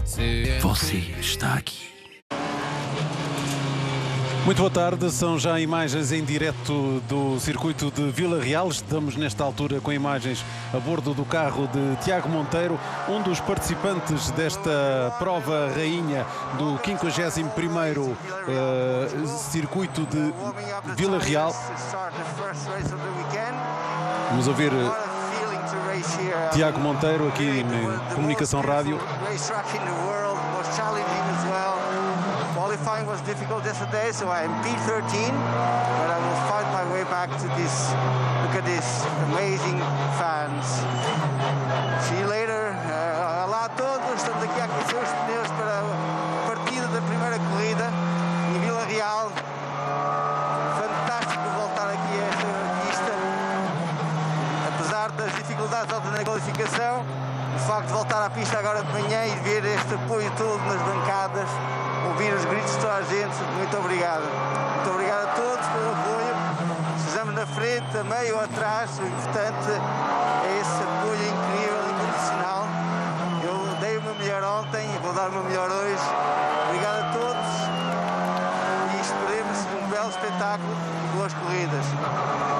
Você está aqui. Muito boa tarde, são já imagens em direto do circuito de Vila Real. Estamos nesta altura com imagens a bordo do carro de Tiago Monteiro, um dos participantes desta prova rainha do 51º circuito de Vila Real. Vamos ouvir Tiago Monteiro aqui na Comunicação Rádio. Qualifying was difficult yesterday, so I am P13, but I will find my way back to this. Look at this amazing fans. See you later. Olá a todos, estamos aqui a aquecer os pneus para a partida da primeira corrida em Vila Real. Fantástico voltar aqui a esta pista, apesar das dificuldades na qualificação. O facto de voltar à pista agora de manhã e ver este apoio todo nas bancadas, ouvir os gritos de toda a gente, muito obrigado. Muito obrigado a todos pelo apoio. Estamos na frente, a meio ou atrás, o importante é esse apoio incrível e incondicional. Eu dei o meu melhor ontem e vou dar o meu melhor hoje. Obrigado a todos e esperemos um belo espetáculo e boas corridas.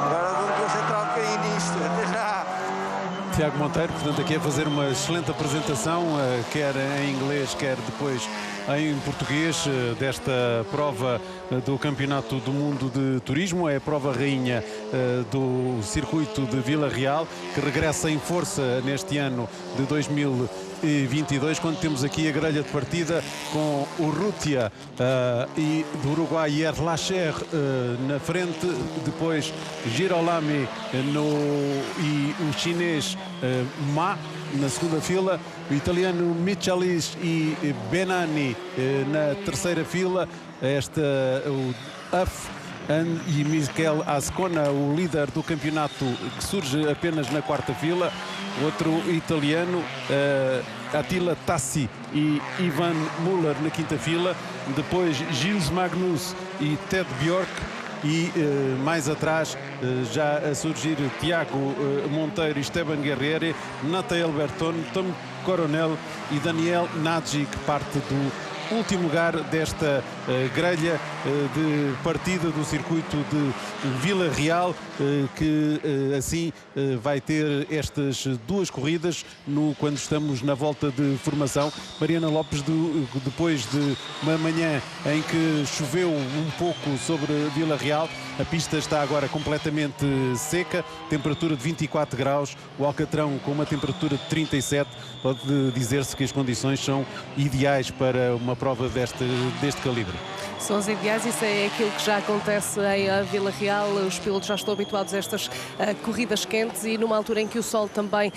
Agora vamos concentrar um bocadinho nisto. Até já! Tiago Monteiro, portanto, aqui a fazer uma excelente apresentação, quer em inglês, quer depois em português, desta prova do Campeonato do Mundo de Turismo. É a prova rainha do circuito de Vila Real, que regressa em força neste ano de 2022, quando temos aqui a grelha de partida com o Rutia e do Uruguai Erlacher na frente, depois Girolami e o chinês Ma na segunda fila, o italiano Michalis e Benani na terceira fila, o Uff e Mikel Ascona, o líder do campeonato, que surge apenas na quarta fila. Outro italiano, Attila Tassi e Ivan Muller na quinta fila. Depois Gilles Magnus e Ted Bjork. E mais atrás, já a surgir, Tiago Monteiro e Esteban Guerrieri, Nathael Berton, Tom Coronel e Daniel Nagy, que parte do último lugar desta grelha de partida do circuito de Vila Real, que assim vai ter estas duas corridas quando estamos na volta de formação. Mariana Lopes, depois de uma manhã em que choveu um pouco sobre Vila Real, a pista está agora completamente seca, temperatura de 24 graus, o Alcatrão com uma temperatura de 37. Pode dizer-se que as condições são ideais para uma prova deste calibre. São os ideais, isso é aquilo que já acontece em Vila Real. Os pilotos já estão habituados a estas corridas quentes e numa altura em que o sol também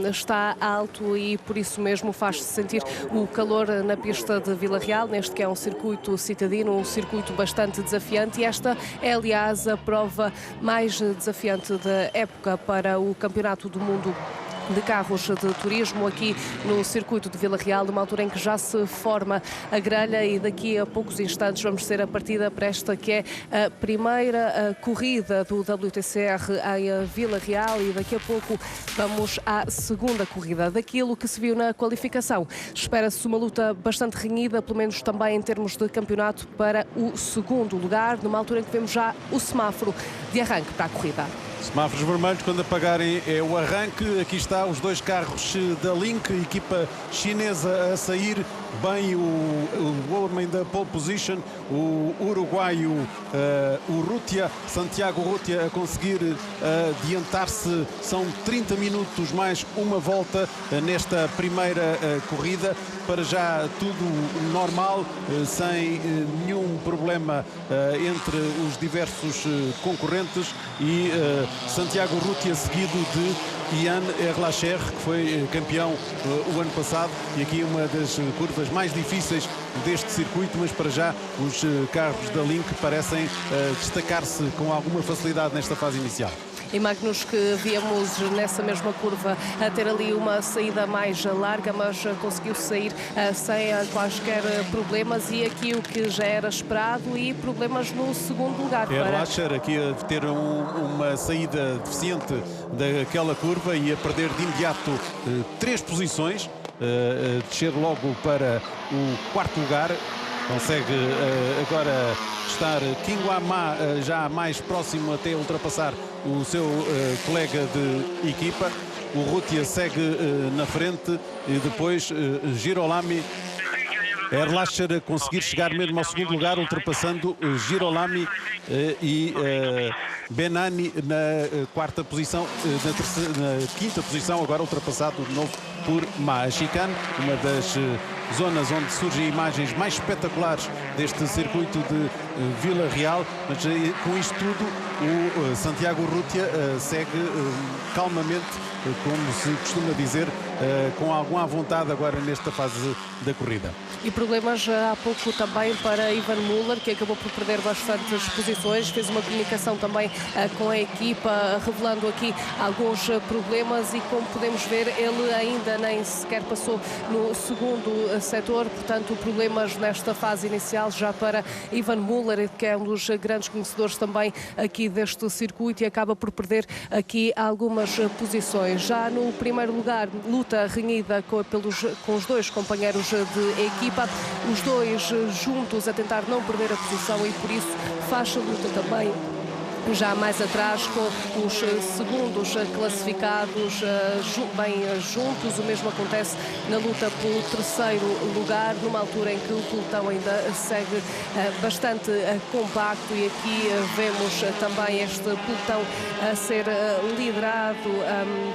está alto, e por isso mesmo faz-se sentir o calor na pista de Vila Real, neste que é um circuito citadino, um circuito bastante desafiante, e esta é, aliás, a prova mais desafiante da época para o Campeonato do Mundo de Carros de Turismo aqui no circuito de Vila Real, numa altura em que já se forma a grelha, e daqui a poucos instantes vamos ter a partida para esta que é a primeira corrida do WTCR em Vila Real, e daqui a pouco vamos à segunda corrida. Daquilo que se viu na qualificação, espera-se uma luta bastante renhida, pelo menos também em termos de campeonato, para o segundo lugar, numa altura em que vemos já o semáforo de arranque para a corrida. Semáforos vermelhos, quando apagarem é o arranque. Aqui está os dois carros da Link, equipa chinesa a sair bem, o homem da pole position, o uruguaio, o Rutia, Santiago Rutia, a conseguir adiantar-se. São 30 minutos mais uma volta nesta primeira corrida. Para já tudo normal, sem nenhum problema entre os diversos concorrentes, e Santiago Rutia seguido de Ian Erlacher, que foi campeão o ano passado, e aqui uma das curvas mais difíceis deste circuito, mas para já os carros da Link parecem destacar-se com alguma facilidade nesta fase inicial. E Magnus, que víamos nessa mesma curva a ter ali uma saída mais larga, mas conseguiu sair sem quaisquer problemas, e aqui o que já era esperado, e problemas no segundo lugar. Erlacher aqui a ter uma saída deficiente daquela curva e a perder de imediato 3 posições. descer logo para o quarto lugar. Consegue agora estar Kingwa Ma já mais próximo até ultrapassar o seu colega de equipa. O Rutia segue na frente e depois Girolami, Erlacher a conseguir chegar mesmo ao segundo lugar, ultrapassando Girolami e Benani na quarta posição, na quinta posição, agora ultrapassado de novo por Ma. A chicane, uma das zonas onde surgem imagens mais espetaculares deste circuito de Vila Real, mas com isto tudo o Santiago Rutia segue calmamente, como se costuma dizer, com alguma vontade agora nesta fase da corrida. E problemas há pouco também para Ivan Muller, que acabou por perder bastantes posições, fez uma comunicação também com a equipa, revelando aqui alguns problemas e, como podemos ver, ele ainda nem sequer passou no segundo setor, portanto problemas nesta fase inicial já para Ivan Muller, que é um dos grandes conhecedores também aqui deste circuito e acaba por perder aqui algumas posições. Já no primeiro lugar, luta renhida com os dois companheiros de equipa, os dois juntos a tentar não perder a posição e por isso faz a luta também já mais atrás, com os segundos classificados bem juntos. O mesmo acontece na luta pelo terceiro lugar, numa altura em que o pelotão ainda segue bastante compacto e aqui vemos também este pelotão a ser liderado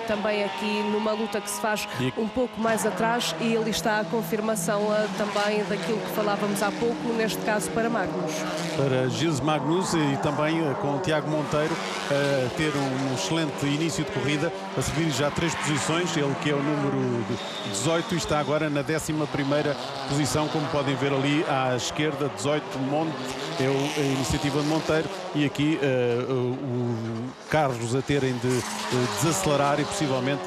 também aqui numa luta que se faz um pouco mais atrás, e ali está a confirmação também daquilo que falávamos há pouco, neste caso para Magnus. Para Gilles Magnus e também com o Tiago Monteiro a ter um excelente início de corrida, a subir já 3 posições, ele que é o número 18 e está agora na 11ª posição, como podem ver ali à esquerda, 18 Monte, é a iniciativa de Monteiro, e aqui o carros a terem de desacelerar e possivelmente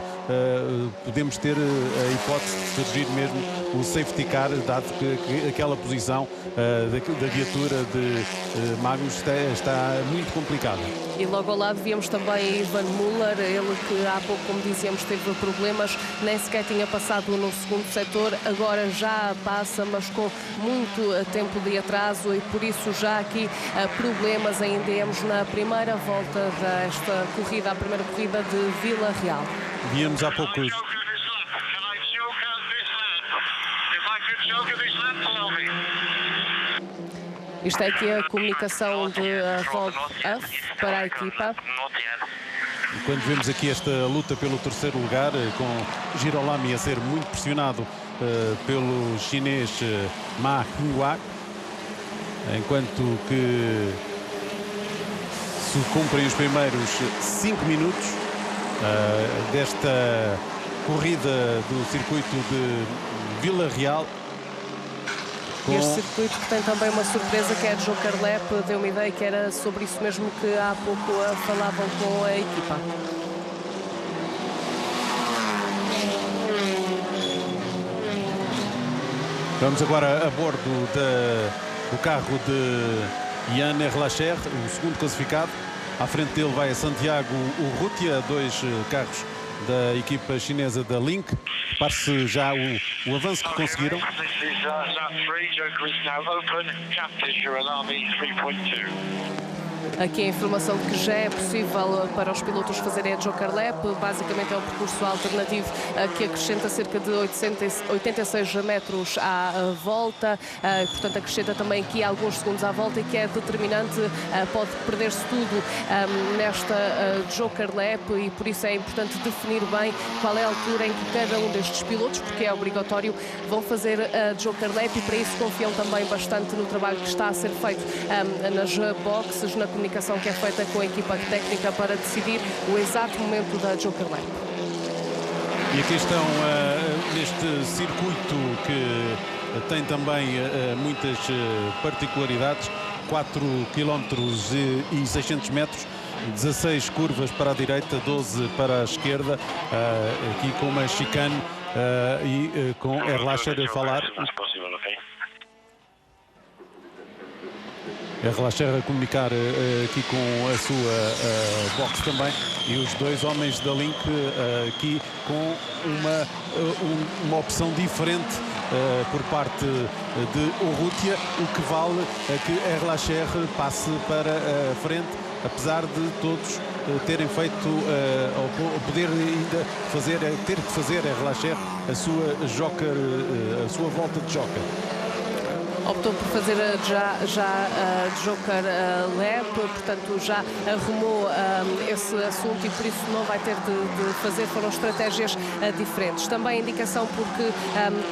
podemos ter a hipótese de surgir mesmo o safety car, dado que aquela posição da viatura de Magnus está muito complicada. E logo ao lado víamos também Ivan Muller, ele que há pouco, como dizíamos, teve problemas, nem sequer tinha passado no segundo setor, agora já passa, mas com muito tempo de atraso, e por isso já aqui problemas ainda temos na primeira volta desta corrida, a primeira corrida de Vila Real. Víamos há pouco. Isto é aqui a comunicação de volta para a equipa. Quando vemos aqui esta luta pelo terceiro lugar, com Girolami a ser muito pressionado pelo chinês Ma Hingwak, enquanto que se cumprem os primeiros 5 minutos desta corrida do circuito de Vila Real. Este circuito que tem também uma surpresa, que é a Joker Lap, deu uma ideia que era sobre isso mesmo que há pouco falavam com a equipa. Vamos agora a bordo do carro de Yann Erlacher, o segundo classificado. À frente dele vai a Santiago Urrutia, 2 carros da equipa chinesa da Link. Repare-se já o avanço que conseguiram. Aqui a informação de que já é possível para os pilotos fazerem a Joker Lap. Basicamente é um percurso alternativo que acrescenta cerca de 86 metros à volta, portanto acrescenta também aqui alguns segundos à volta, e que é determinante, pode perder-se tudo nesta Joker Lap, e por isso é importante definir bem qual é a altura em que cada um destes pilotos, porque é obrigatório, vão fazer a Joker Lap, e para isso confiam também bastante no trabalho que está a ser feito nas boxes, na comunicação que é feita com a equipa técnica para decidir o exato momento da Joker Lap. E aqui estão neste circuito que tem também muitas particularidades, 4 km e 600 metros, 16 curvas para a direita, 12 para a esquerda, aqui com uma chicane e com Erlacher a falar. É Relacher a comunicar aqui com a sua box também, e os dois homens da Link aqui com uma opção diferente por parte de Urrutia, o que vale que a Relacher passe para a frente, apesar de todos terem feito ou poder ainda ter que fazer a Relacher a sua joker, a sua volta de joker. Optou por fazer já Joker Lap, portanto já arrumou esse assunto e por isso não vai ter de fazer, foram estratégias diferentes. Também indicação porque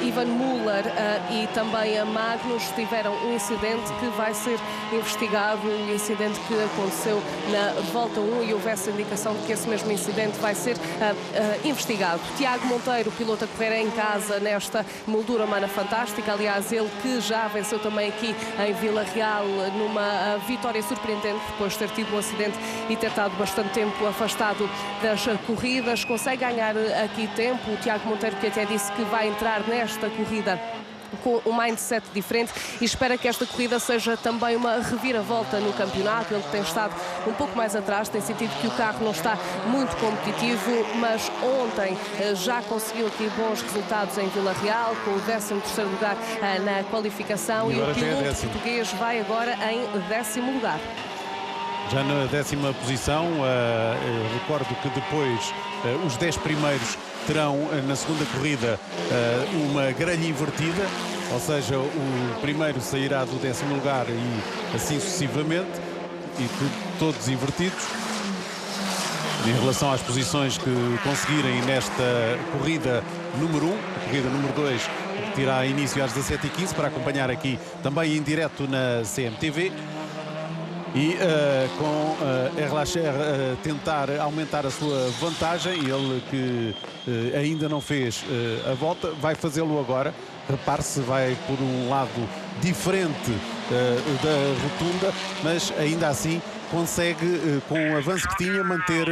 Ivan Müller e também a Magnus tiveram um incidente que vai ser investigado, um incidente que aconteceu na volta 1 e houve essa indicação de que esse mesmo incidente vai ser investigado. Tiago Monteiro, piloto a correr em casa nesta moldura humana fantástica, aliás ele que já venceu também aqui em Vila Real numa vitória surpreendente depois de ter tido um acidente e ter estado bastante tempo afastado das corridas, consegue ganhar aqui tempo. O Tiago Monteiro que até disse que vai entrar nesta corrida com um mindset diferente e espera que esta corrida seja também uma reviravolta no campeonato. Ele tem estado um pouco mais atrás, tem sentido que o carro não está muito competitivo, mas ontem já conseguiu aqui bons resultados em Vila Real, com o 13º lugar na qualificação e o piloto português vai agora em 10º lugar. Já na 10ª posição, recordo que depois os 10 primeiros terão na segunda corrida uma grelha invertida, ou seja, o primeiro sairá do 10º lugar e assim sucessivamente, e todos invertidos. Em relação às posições que conseguirem nesta corrida número 1, a corrida número 2 que terá início às 17h15 para acompanhar aqui também em direto na CMTV. E com Relacher tentar aumentar a sua vantagem, ele que ainda não fez a volta, vai fazê-lo agora. Repare-se, vai por um lado diferente da rotunda, mas ainda assim consegue, com o avanço que tinha, manter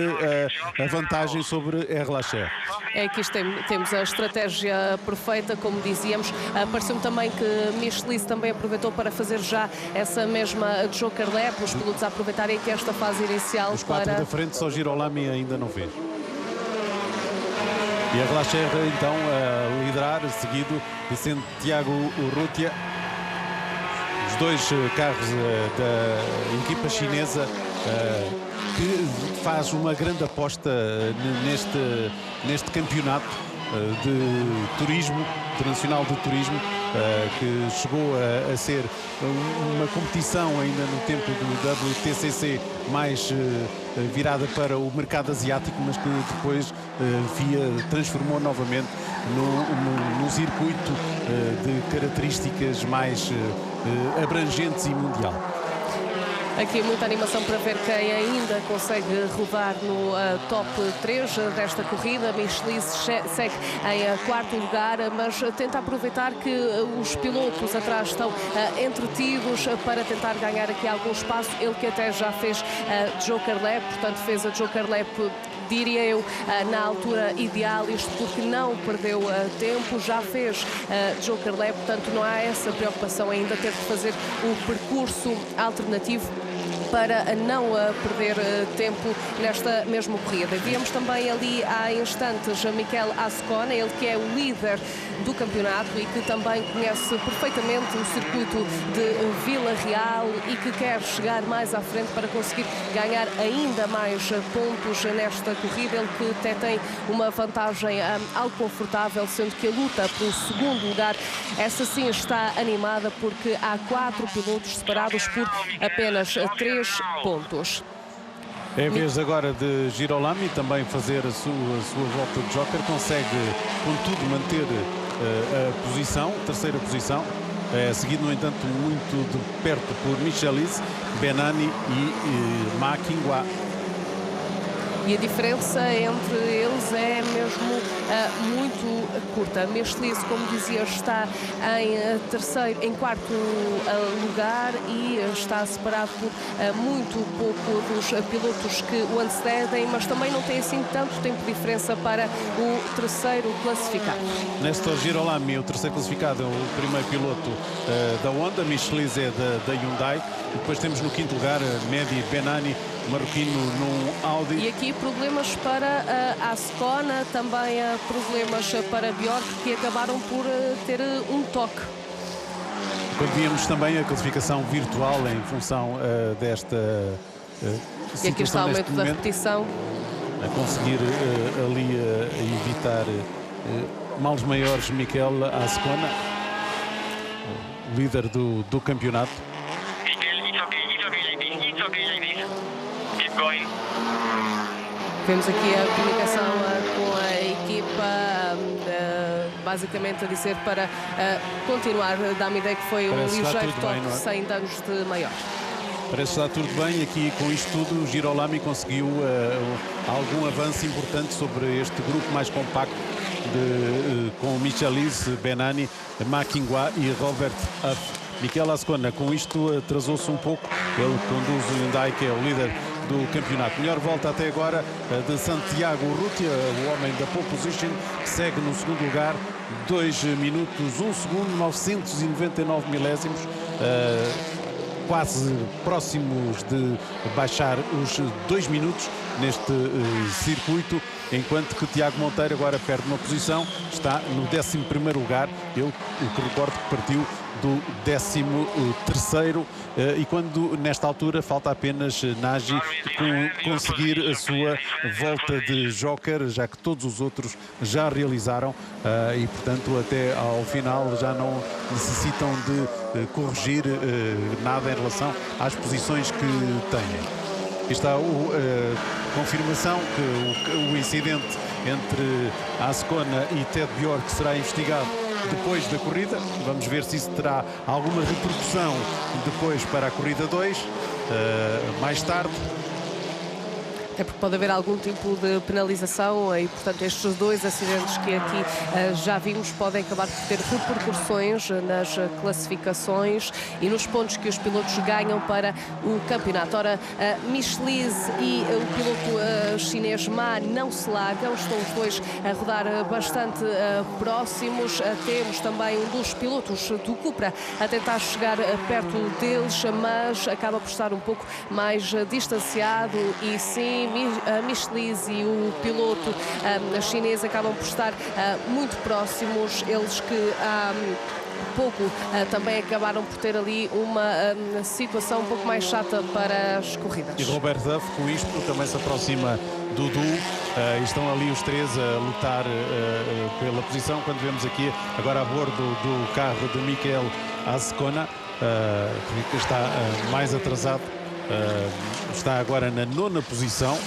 a vantagem sobre Relacher. Aqui temos a estratégia perfeita, como dizíamos. Pareceu-me também que Michelis também aproveitou para fazer já essa mesma Joker Lap, os pilotos a aproveitarem aqui esta fase inicial. Os quatro da frente, só Girolami ainda não fez. E a Relacher então a liderar, seguido de Santiago Urrutia. Os dois carros da equipa chinesa que faz uma grande aposta neste campeonato de turismo, internacional de turismo, que chegou a ser uma competição ainda no tempo do WTCC mais virada para o mercado asiático, mas que depois FIA transformou novamente num circuito de características mais abrangentes e mundial. Aqui muita animação para ver quem ainda consegue rodar no top 3 desta corrida. Michelis segue em quarto lugar, mas tenta aproveitar que os pilotos atrás estão entretidos para tentar ganhar aqui algum espaço. Ele que até já fez Joker Lap, portanto fez a Joker Lap, diria eu, na altura ideal, isto porque não perdeu tempo, já fez Joker Lap, portanto não há essa preocupação ainda ter de fazer o percurso alternativo para não perder tempo nesta mesma corrida. Víamos também ali há instantes Mikel Ascona, ele que é o líder do campeonato e que também conhece perfeitamente o circuito de Vila Real e que quer chegar mais à frente para conseguir ganhar ainda mais pontos nesta corrida. Ele que até tem uma vantagem algo confortável, sendo que a luta pelo segundo lugar, essa sim está animada porque há 4 pilotos separados por apenas 3 pontos. É a vez agora de Girolami também fazer a sua volta de Joker. Consegue, contudo, manter a posição, terceira posição. Seguido, no entanto, muito de perto por Michelis, Benani e Ma Qinghua. E a diferença entre eles é mesmo muito curta. Michelise, como dizia, está em quarto lugar e está separado por muito pouco dos pilotos que o antecedem, mas também não tem assim tanto tempo de diferença para o terceiro classificado. Nestor Girolami, o terceiro classificado, é o primeiro piloto da Honda. Michelise é da Hyundai. E depois temos no quinto lugar Mehdi Benani, marroquino, num Audi. E aqui problemas para a Ascona, também problemas para Bjork, que acabaram por ter um toque. Quando víamos também a classificação virtual em função desta situação. E aqui está o método da repetição. A conseguir ali evitar males maiores. Mikel Ascona, líder do campeonato. Vemos aqui a comunicação com a equipa, basicamente a dizer para continuar. Dá-me ideia que foi um ligeiro toque, sem danos de maior. Parece que está tudo bem aqui com isto tudo. O Girolami conseguiu algum avanço importante sobre este grupo mais compacto com Michelise, Benani, Makingwa e Robert Huff. Mikel Ascona com isto atrasou-se um pouco. Ele conduz o Hyundai, que é o líder do campeonato. Melhor volta até agora de Santiago Urrutia, o homem da pole position, que segue no segundo lugar, 2 minutos, 1 segundo, 999 milésimos, quase próximos de baixar os 2 minutos neste circuito, enquanto que Tiago Monteiro agora perde uma posição, está no 11º lugar. Ele, o que recordo, que partiu do 13º, e quando nesta altura falta apenas Nagy conseguir a sua volta de joker, já que todos os outros já realizaram, e portanto até ao final já não necessitam de corrigir nada em relação às posições que têm. Aqui está a confirmação que o incidente entre Ascona e Ted Bjork será investigado depois da corrida. Vamos ver se isso terá alguma repercussão depois para a corrida 2, mais tarde. É porque pode haver algum tipo de penalização e, portanto, estes 2 acidentes que aqui já vimos podem acabar por ter repercussões nas classificações e nos pontos que os pilotos ganham para o campeonato. Ora, Michelise e o piloto chinês Ma não se largam, estão os dois a rodar bastante próximos. Temos também um dos pilotos do Cupra a tentar chegar perto deles, mas acaba por estar um pouco mais distanciado, e sim, a Michelise e o piloto chinês acabam por estar muito próximos. Eles que há pouco também acabaram por ter ali uma situação um pouco mais chata para as corridas. E Robert Huff com isto também se aproxima do duo, e estão ali os três a lutar pela posição. Quando vemos aqui agora a bordo do carro de Mikel Ascona, que está mais atrasado, está agora na 9ª posição,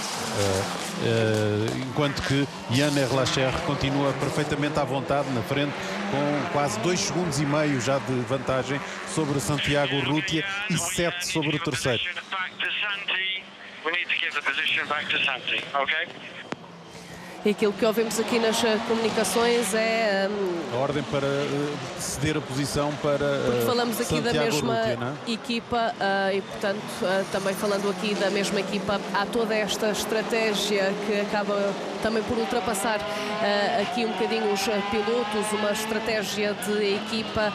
enquanto que Yann Erlacher continua perfeitamente à vontade na frente, com quase 2,5 segundos já de vantagem sobre Santiago Urrutia e 7 sobre o terceiro. E aquilo que ouvimos aqui nas comunicações é a ordem para ceder a posição para porque falamos aqui Santiago da mesma Urrutia, equipa, e portanto também falando aqui da mesma equipa, há toda esta estratégia que acaba também por ultrapassar aqui um bocadinho os pilotos, uma estratégia de equipa,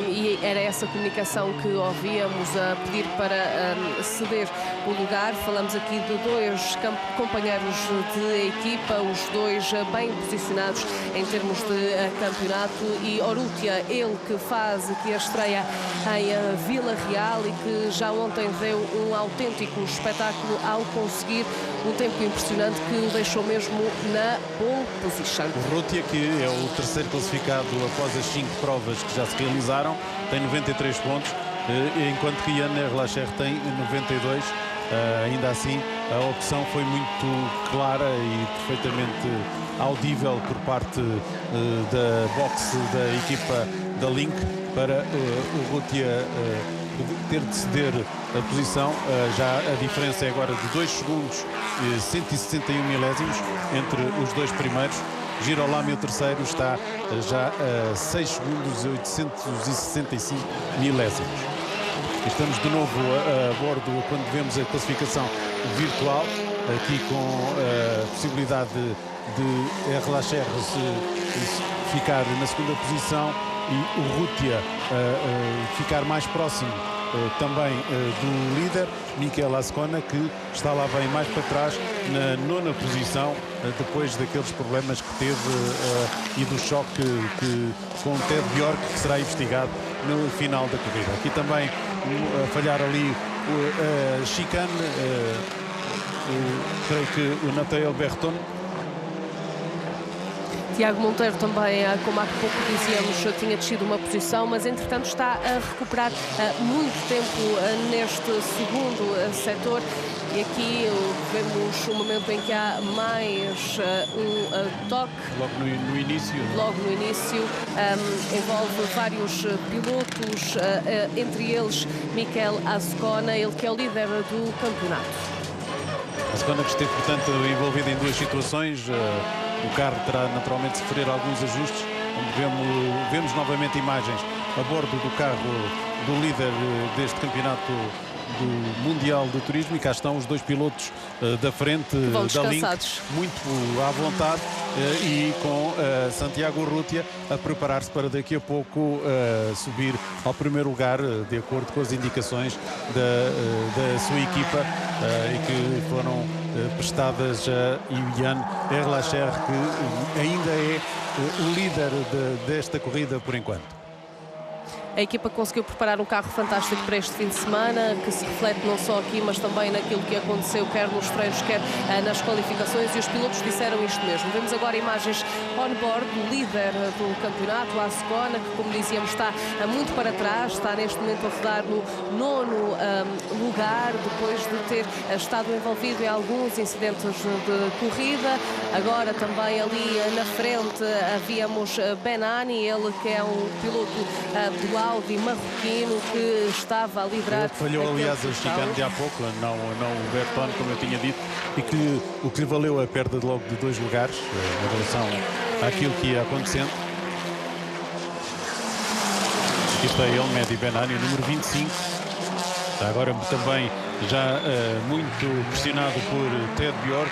e era essa comunicação que ouvíamos a pedir para ceder o lugar. Falamos aqui de 2 companheiros de equipa, os 2 bem posicionados em termos de campeonato, e Urrutia, ele que faz aqui a estreia em Vila Real e que já ontem deu um autêntico espetáculo ao conseguir um tempo impressionante que o deixou mesmo na pole position. Urrutia, que é o terceiro classificado após as 5 provas que já se realizaram, tem 93 pontos, enquanto que Yann Erlacher tem 92. Ainda assim, a opção foi muito clara e perfeitamente audível por parte da boxe da equipa da Link para o Urrutia ter de ceder a posição. Já a diferença é agora de 2 segundos e 161 milésimos entre os 2 primeiros. Girolami, o terceiro, está já a 6 segundos e 865 milésimos. Estamos de novo a bordo quando vemos a classificação virtual, aqui com a possibilidade de Erlacher ficar na segunda posição e o Rutia ficar mais próximo também do líder, Mikel Azcona, que está lá bem mais para trás, na 9ª posição, depois daqueles problemas que teve e do choque com o Ted Bjork, que será investigado no final da corrida. Aqui também a falhar ali a chicane, creio que o Nathaniel Berton. Tiago Monteiro também, como há pouco dizíamos, tinha descido uma posição, mas entretanto está a recuperar muito tempo neste segundo setor. E aqui vemos um momento em que há mais um toque. Logo no início. Logo no início. Envolve vários pilotos, entre eles Mikel Azcona, ele que é o líder do campeonato. Azcona que esteve, portanto, envolvido em 2 situações. O carro terá naturalmente de sofrer alguns ajustes, onde vemos novamente imagens a bordo do carro do líder deste campeonato do Mundial de Turismo, e cá estão os 2 pilotos da frente da Link, muito à vontade, e com Santiago Urrutia a preparar-se para daqui a pouco subir ao primeiro lugar, de acordo com as indicações da sua equipa, e que foram prestadas a Ian Erlacher, que ainda é o líder desta corrida por enquanto. A equipa conseguiu preparar um carro fantástico para este fim de semana, que se reflete não só aqui, mas também naquilo que aconteceu, quer nos treinos, quer nas qualificações, e os pilotos disseram isto mesmo. Vemos agora imagens on-board do líder do campeonato, a Azcona, que, como dizíamos, está muito para trás, está neste momento a rodar no 9º lugar, depois de ter estado envolvido em alguns incidentes de corrida. Agora também ali na frente havíamos Benani, ele que é um piloto do Audi marroquino, que estava a liderar. Ele falhou, aliás, a chicane de há pouco, não o Berton, como eu tinha dito, e que o que lhe valeu a perda de logo de 2 lugares em relação àquilo que ia acontecendo. Aqui está ele, Mehdi Benani, o número 25. Está agora também já muito pressionado por Ted Bjork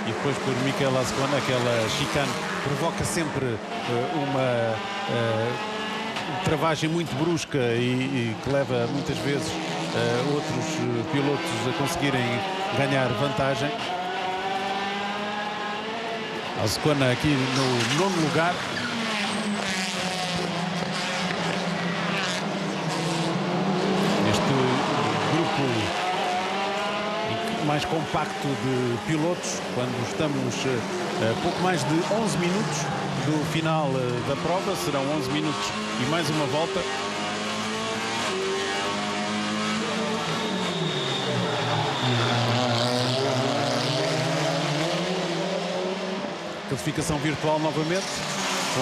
e depois por Mikel Azcona. Aquela chicane provoca sempre uma travagem muito brusca e que leva muitas vezes outros pilotos a conseguirem ganhar vantagem. Azcona aqui no 9º lugar. Este grupo mais compacto de pilotos, quando estamos a pouco mais de 11 minutos do final da prova, serão 11 minutos e mais uma volta. Classificação virtual novamente, com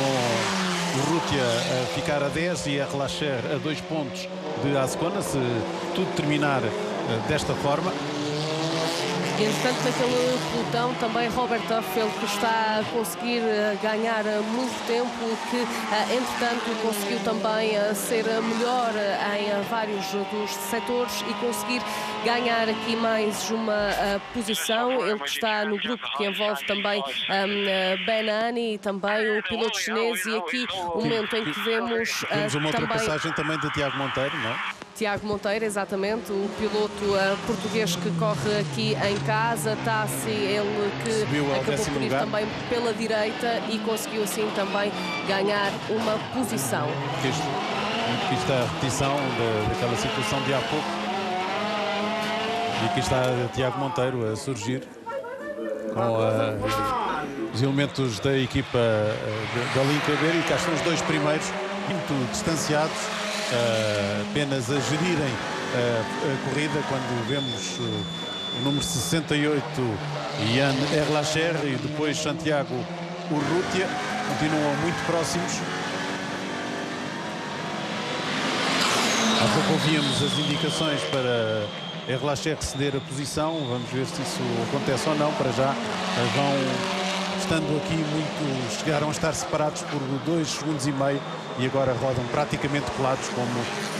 o Rutia a ficar a 10 e a Erlacher a 2 pontos de Azcona, se tudo terminar desta forma. Entretanto, naquele pelotão também Robert Duffel, que está a conseguir ganhar muito tempo, que entretanto conseguiu também ser melhor em vários dos setores e conseguir ganhar aqui mais uma posição. Ele que está no grupo que envolve também Benani e também o piloto chinês, e aqui o momento em que vemos uma também ultrapassagem também de Tiago Monteiro, não é? Tiago Monteiro, exatamente, o piloto português que corre aqui em casa. Tassi, ele que acabou por ir também pela direita e conseguiu assim também ganhar uma posição. Aqui está a repetição daquela situação de há pouco. E aqui está Tiago Monteiro a surgir com os elementos da equipa da Link a ver, e cá estão os 2 primeiros, muito distanciados, apenas a gerirem a corrida, quando vemos o número 68, Ian Erlacher, e depois Santiago Urrutia, continuam muito próximos. Há pouco ouvíamos as indicações para Erlacher ceder a posição, vamos ver se isso acontece ou não. Para já vão estando aqui muito, chegaram a estar separados por 2,5 segundos e agora rodam praticamente colados, como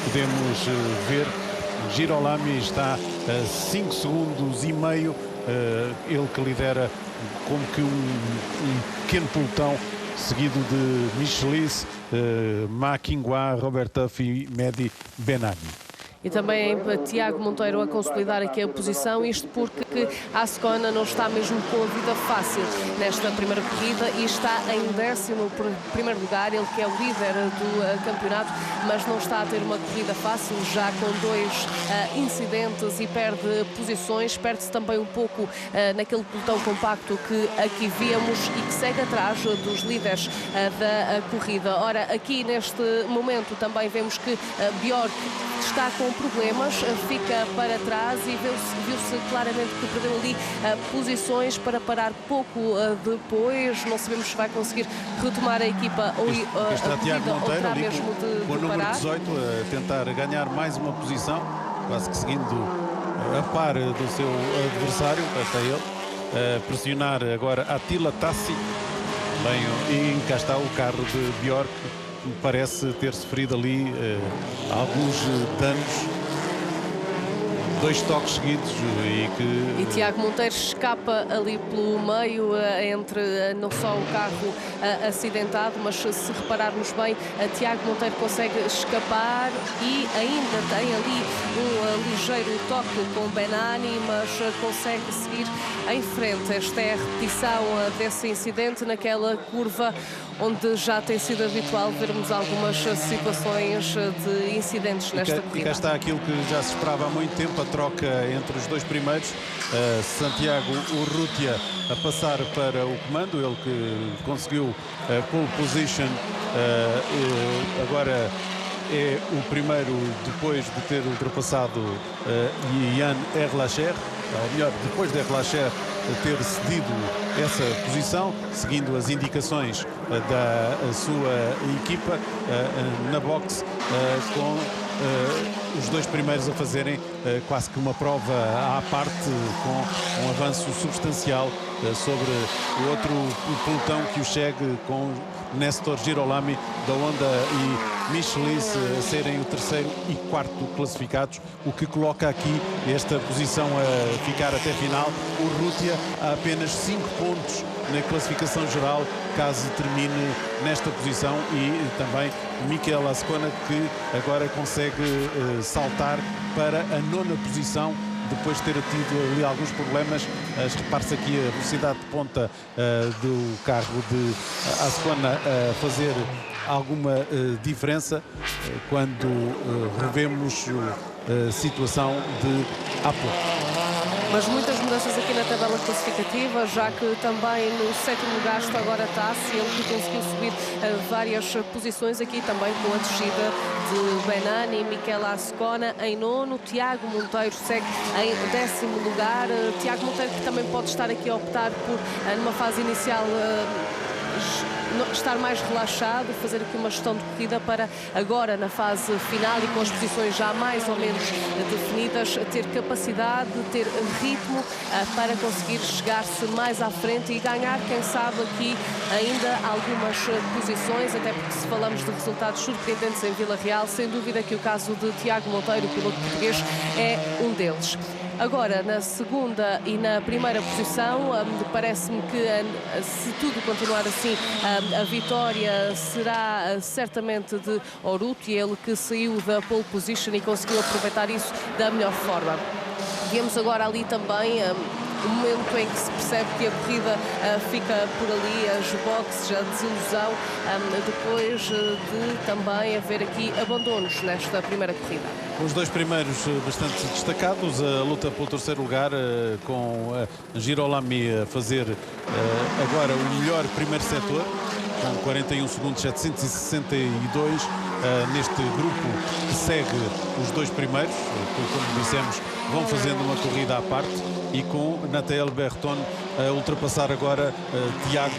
podemos ver. Girolami está a 5,5 segundos, ele que lidera como que um pequeno pelotão, seguido de Michelis, Makingwa, Robert Tuff e Mehdi Benani. E também Tiago Monteiro a consolidar aqui a posição, isto porque a Ascona não está mesmo com a vida fácil nesta primeira corrida e está em 11º lugar, ele que é o líder do campeonato, mas não está a ter uma corrida fácil, já com 2 incidentes e perde posições, perde-se também um pouco naquele pelotão compacto que aqui víamos e que segue atrás dos líderes da corrida. Ora, aqui neste momento também vemos que Björk está com problemas, fica para trás e viu-se claramente que perdeu ali posições para parar pouco depois. Não sabemos se vai conseguir retomar a equipa ou está Tiago Monteiro ali mesmo de com o número parar. 18 a tentar ganhar mais uma posição, quase que seguindo a par do seu adversário. Está ele a pressionar agora Attila Tassi. Bem, e cá está o carro de Björk, que parece ter sofrido ali alguns danos. 2 toques seguidos e Tiago Monteiro escapa ali pelo meio entre não só o carro acidentado, mas se repararmos bem, Tiago Monteiro consegue escapar e ainda tem ali um ligeiro toque com Benani, mas consegue seguir em frente. Esta é a repetição desse incidente naquela curva onde já tem sido habitual vermos algumas situações de incidentes nesta corrida. E cá está aquilo que já se esperava há muito tempo, a troca entre os 2 primeiros. Santiago Urrutia a passar para o comando, ele que conseguiu a pole position, agora é o primeiro depois de ter ultrapassado Yann Erlacher, ou melhor, depois de Erlacher ter cedido essa posição, seguindo as indicações da sua equipa na box, com os 2 primeiros a fazerem quase que uma prova à parte, com um avanço substancial sobre o outro pelotão que o segue, com Néstor Girolami da Honda e Michelis a serem o 3º e 4º classificados, o que coloca aqui esta posição a ficar até final. O Urrutia a apenas 5 pontos na classificação geral, caso termine nesta posição, e também Mikel Ascona, que agora consegue saltar para a 9ª posição, depois de ter tido ali alguns problemas. Repare-se aqui a velocidade de ponta do carro de Ascona a fazer alguma diferença quando revemos a situação de há pouco. Mas muitas mudanças aqui na tabela classificativa, já que também no 7º lugar está agora Tassi, ele que conseguiu subir várias posições aqui também com a descida de Benani, Mikel Ascona em 9º, Tiago Monteiro segue em 10º lugar. Tiago Monteiro que também pode estar aqui a optar por, numa fase inicial, estar mais relaxado, fazer aqui uma gestão de corrida para agora na fase final e com as posições já mais ou menos definidas, ter capacidade, ter ritmo para conseguir chegar-se mais à frente e ganhar, quem sabe, aqui ainda algumas posições, até porque se falamos de resultados surpreendentes em Vila Real, sem dúvida que o caso de Tiago Monteiro, o piloto português, é um deles. Agora, na 2ª e na 1ª posição, parece-me que, se tudo continuar assim, a vitória será certamente de Urrutia, ele que saiu da pole position e conseguiu aproveitar isso da melhor forma. Vemos agora ali também o momento em que se percebe que a corrida fica por ali, as boxes, a desilusão, depois de também haver aqui abandonos nesta primeira corrida. Os 2 primeiros bastante destacados, a luta pelo 3º lugar, com Girolami a fazer agora o melhor primeiro setor, com 41 segundos 762, neste grupo que segue os 2 primeiros, que, como dissemos, vão fazendo uma corrida à parte, e com Nathael Berton a ultrapassar agora Tiago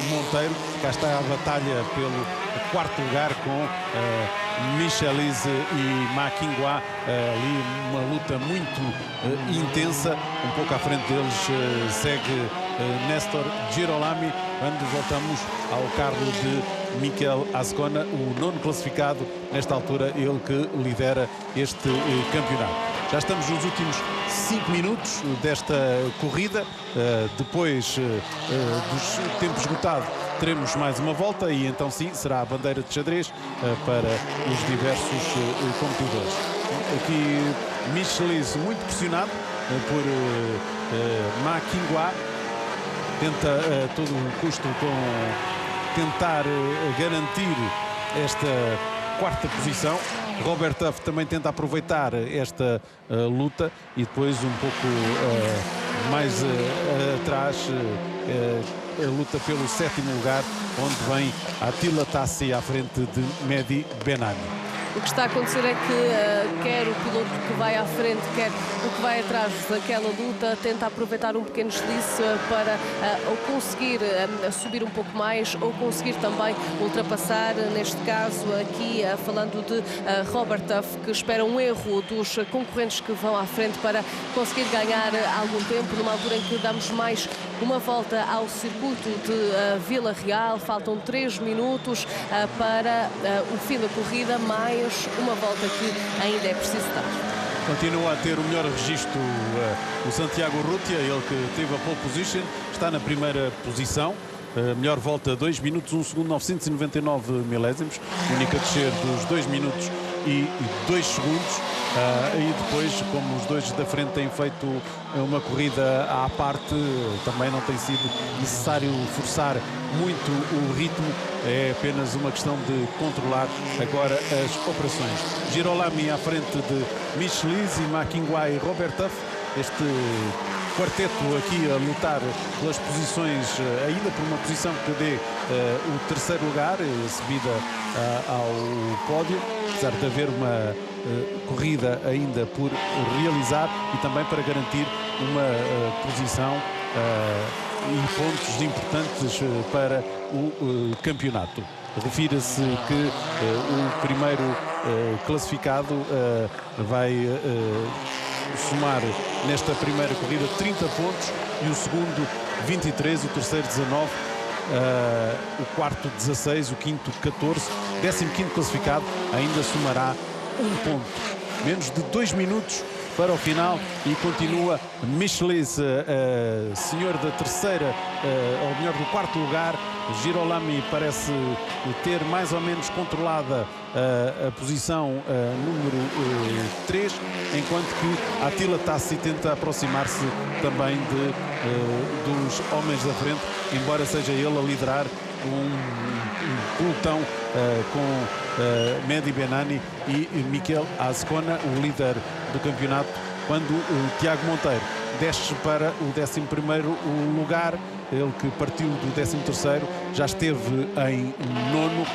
Monteiro. Cá está a batalha pelo 4º lugar, com Michelis e Makingwa, ali uma luta muito intensa. Um pouco à frente deles segue Néstor Girolami, quando voltamos ao carro de Mikel Azcona, o nono classificado, nesta altura ele que lidera este campeonato. Já estamos nos últimos 5 minutos desta corrida. Depois dos tempos esgotados, teremos mais uma volta e então sim, será a bandeira de xadrez para os diversos competidores. Aqui Michelis muito pressionado por Ma Qinghua. Tenta a todo custo tentar garantir esta quarta posição. Robert Huff também tenta aproveitar esta luta e depois um pouco mais atrás a luta pelo sétimo lugar, onde vem Attila Tassi à frente de Mehdi Benani. O que está a acontecer é que quer o piloto que vai à frente, quer o que vai atrás daquela luta, tenta aproveitar um pequeno deslize para ou conseguir subir um pouco mais ou conseguir também ultrapassar, neste caso aqui falando de Robert Huff, que espera um erro dos concorrentes que vão à frente para conseguir ganhar algum tempo, numa altura em que damos mais uma volta ao circuito de Vila Real. Faltam 3 minutos para o fim da corrida, mais uma volta que ainda é preciso dar. Continua a ter o melhor registro o Santiago Urrutia, ele que teve a pole position, está na primeira posição. Melhor volta, 2 minutos, 1 segundo, 999 milésimos, única a descer dos 2 minutos e 2 segundos. E depois, como os dois da frente têm feito uma corrida à parte, também não tem sido necessário forçar muito o ritmo, é apenas uma questão de controlar agora as operações. Girolami à frente de Michelis e Ma Qinghua e Robert Huff. Este quarteto aqui a lutar pelas posições, ainda por uma posição que dê o terceiro lugar, subida ao pódio, apesar de haver uma corrida ainda por realizar e também para garantir uma posição e pontos importantes para o campeonato. Refira-se que o primeiro classificado vai somar nesta primeira corrida 30 pontos e o segundo 23, o terceiro 19, o quarto 16, o quinto 14, 15º classificado ainda somará 1 ponto. Menos de 2 minutos para o final e continua Michelis, senhor da terceira, ou melhor, do quarto lugar. Girolami parece ter mais ou menos controlada a posição número 3, enquanto que Attila Tassi tenta aproximar-se também dos homens da frente, embora seja ele a liderar um pelotão com Mehdi Benani e Mikel Azcona, o líder do campeonato, quando Tiago Monteiro desce para o 11º lugar. Ele que partiu do 13º, já esteve em nono,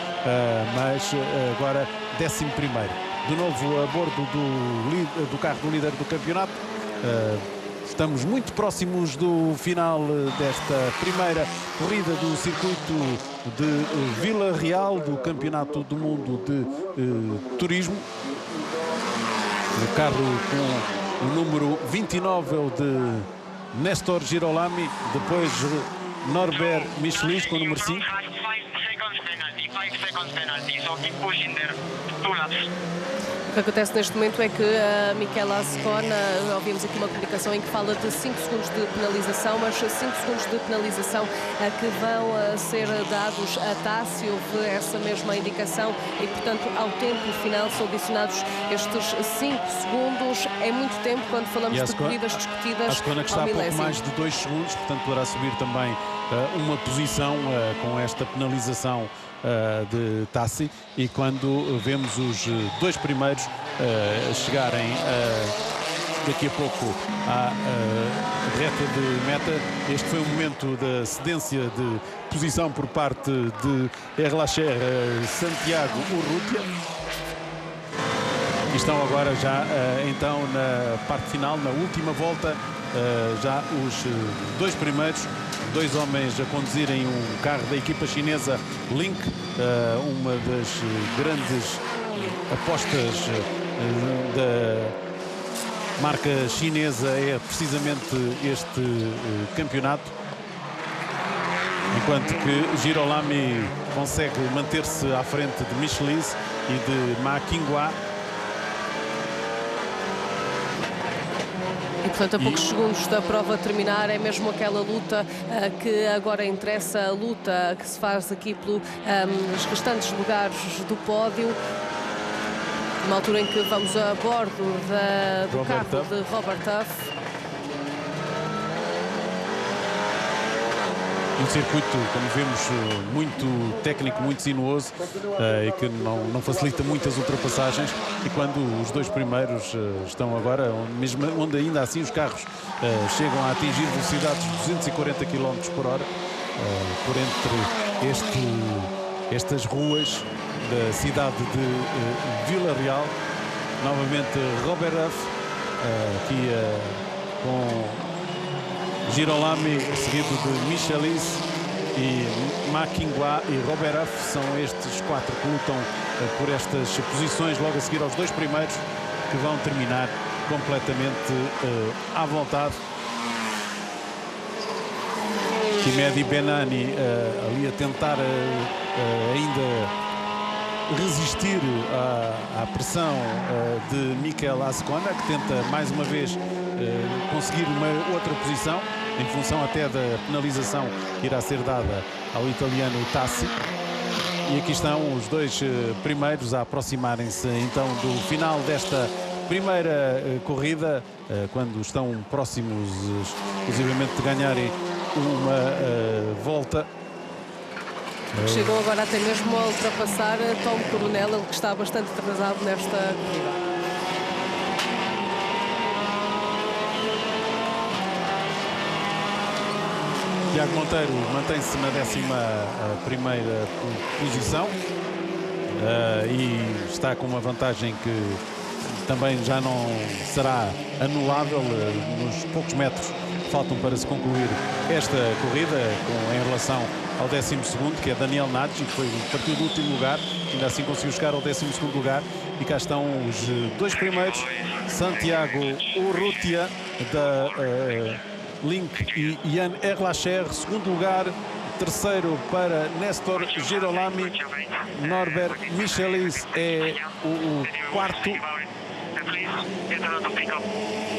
mas agora 11º. De novo a bordo do carro do líder do campeonato. Estamos muito próximos do final desta primeira corrida do circuito de Vila Real, do Campeonato do Mundo de Turismo. O carro com o número 29 é o de Néstor Girolami, depois Norbert Michelis com o número 5. O que acontece neste momento é que Mikel Azcona, ouvimos aqui uma comunicação em que fala de 5 segundos de penalização, mas 5 segundos de penalização que vão ser dados a Tassi. Houve essa mesma indicação e, portanto, ao tempo final são adicionados estes 5 segundos. É muito tempo quando falamos de corridas discutidas. Azcona que está a pouco mais de 2 segundos, portanto poderá subir também uma posição com esta penalização de Tassi, e quando vemos os 2 primeiros chegarem daqui a pouco à reta de meta, este foi um momento de cedência de posição por parte de Erlacher Santiago Urrutia. E estão agora já então na parte final, na última volta, já os 2 primeiros, 2 homens a conduzirem um carro da equipa chinesa Link, uma das grandes apostas da marca chinesa é precisamente este campeonato. enquanto que Girolami consegue manter-se à frente de Michelis e de Ma Qinghua. E, portanto, a poucos segundos da prova terminar, é mesmo aquela luta que agora interessa, a luta que se faz aqui pelos restantes lugares do pódio. Numa altura em que vamos a bordo do carro de Robert Tuff. Um circuito, como vemos, muito técnico, muito sinuoso e que não facilita muitas ultrapassagens. E quando os dois primeiros estão agora, onde ainda assim os carros chegam a atingir velocidades de 240 km por hora, por entre estas ruas da cidade de Vila Real. Novamente Robert Tuff, aqui com Girolami, seguido de Michelis e Ma Qinghua e Robert Tuff. São estes quatro que lutam por estas posições logo a seguir aos dois primeiros, que vão terminar completamente à vontade. Mehdi Benani ali a tentar ainda resistir à pressão de Mikel Azcona, que tenta mais uma vez conseguir uma outra posição, em função até da penalização que irá ser dada ao italiano Tassi. E aqui estão os dois primeiros a aproximarem-se então do final desta primeira corrida, quando estão próximos exclusivamente de ganharem uma volta. Chegou agora até mesmo a ultrapassar Tom Coronel, ele que está bastante atrasado nesta corrida. Tiago Monteiro mantém-se na 11ª posição e está com uma vantagem que também já não será anulável nos poucos metros que faltam para se concluir esta corrida, em relação ao 12º, que é Daniel Nagy, que foi partiu do último lugar, ainda assim conseguiu chegar ao 12º lugar. E cá estão os dois primeiros, Santiago Urrutia da Link e Jan Erlacher, segundo lugar. Terceiro para Néstor Girolami. Norbert Michelis é o quarto.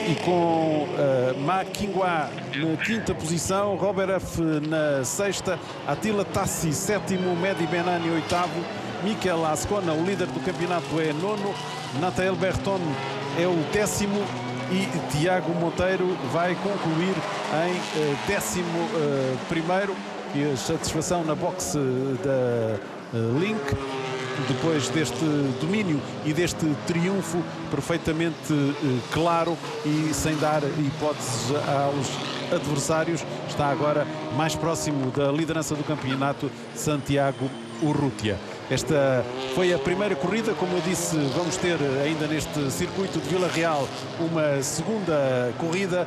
E com Ma Qinghua na 5ª posição, Robert Tuff na 6ª, Attila Tassi 7º, Mehdi Benani 8º, Mikel Azcona, o líder do campeonato, é 9º, Nathael Berton é o 10º e Tiago Monteiro vai concluir em 11º. E a satisfação na boxe da Link, depois deste domínio e deste triunfo perfeitamente claro e sem dar hipóteses aos adversários, está agora mais próximo da liderança do campeonato Santiago Urrutia. Esta foi a primeira corrida. Como eu disse, vamos ter ainda neste circuito de Vila Real uma segunda corrida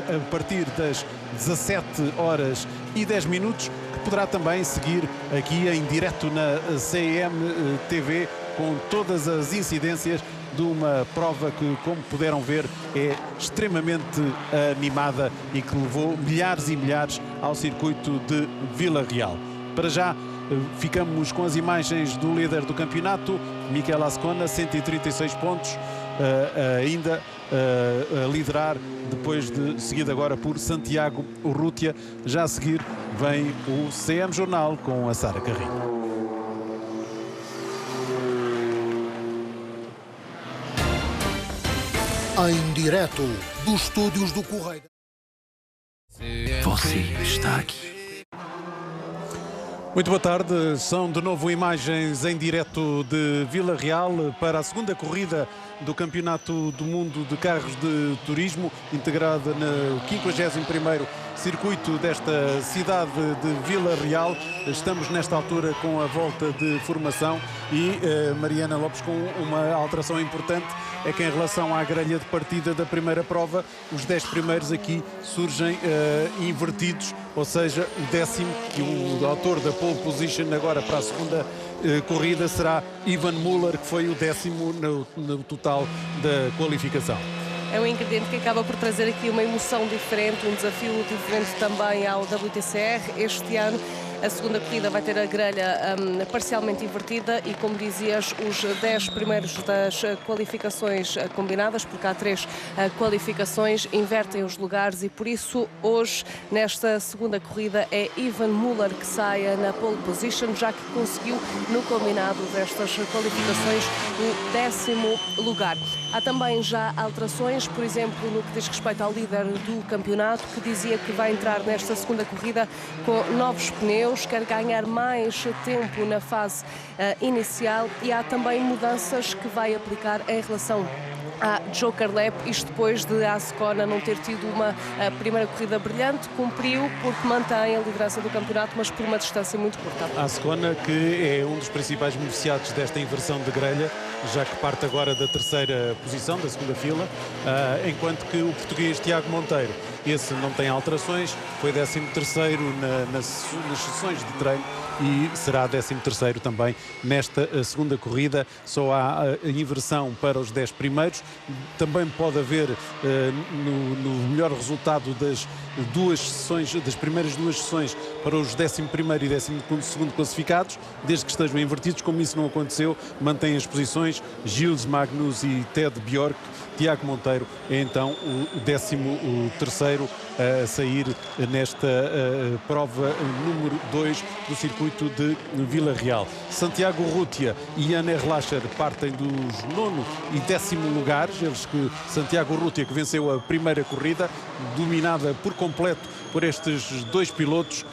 a partir das 17h10, que poderá também seguir aqui em direto na CMTV, com todas as incidências de uma prova que, como puderam ver, é extremamente animada e que levou milhares e milhares ao circuito de Vila Real. Para já, ficamos com as imagens do líder do campeonato, Mikel Azcona, 136 pontos, ainda a liderar, depois de seguido agora por Santiago Urrutia. Já a seguir vem o CM Jornal com a Sara Carrinho. Em direto dos estúdios do Correio. Você está aqui. Muito boa tarde, são de novo imagens em direto de Vila Real para a segunda corrida do Campeonato do Mundo de Carros de Turismo, integrada no 51º circuito desta cidade de Vila Real. Estamos nesta altura com a volta de formação e Mariana Lopes com uma alteração importante, é que em relação à grelha de partida da primeira prova, os 10 primeiros aqui surgem invertidos, ou seja, o 10º e o autor da pole position agora para a segunda corrida será Ivan Muller, que foi o 10º no total da qualificação. É um ingrediente que acaba por trazer aqui uma emoção diferente, um desafio diferente também ao WTCR. Este ano a segunda corrida vai ter a grelha parcialmente invertida e, como dizias, os 10 primeiros das qualificações combinadas, porque há 3 qualificações, invertem os lugares e por isso hoje, nesta segunda corrida, é Yvan Muller que sai na pole position, já que conseguiu no combinado destas qualificações o 10º lugar. Há também já alterações, por exemplo, no que diz respeito ao líder do campeonato, que dizia que vai entrar nesta segunda corrida com novos pneus, quer ganhar mais tempo na fase inicial e há também mudanças que vai aplicar em relação à Joker Lap, isto depois de Ascona não ter tido uma primeira corrida brilhante, cumpriu porque mantém a liderança do campeonato, mas por uma distância muito curta. Ascona, que é um dos principais beneficiados desta inversão de grelha, já que parte agora da terceira posição, da segunda fila, enquanto que o português Tiago Monteiro, esse não tem alterações, foi 13º nas sessões de treino e será 13º também nesta segunda corrida. Só há a inversão para os 10 primeiros. Também pode haver no melhor resultado das duas sessões, das primeiras 2 sessões, para os 11º e 12º classificados, desde que estejam invertidos. Como isso não aconteceu, mantém as posições Gilles Magnus e Ted Bjork. Tiago Monteiro é então o 13º a sair nesta prova número 2 do circuito de Vila Real. Santiago Rutia e Jan Erlacher partem dos 9º e 10º lugares. Santiago Rutia, que venceu a primeira corrida, dominada por completo por estes 2 pilotos,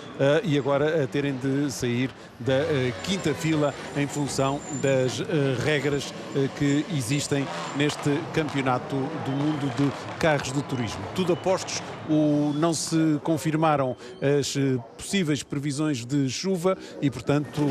e agora a terem de sair da 5ª fila em função das regras que existem neste campeonato do mundo de carros de turismo. Tudo a postos, não se confirmaram as possíveis previsões de chuva e, portanto,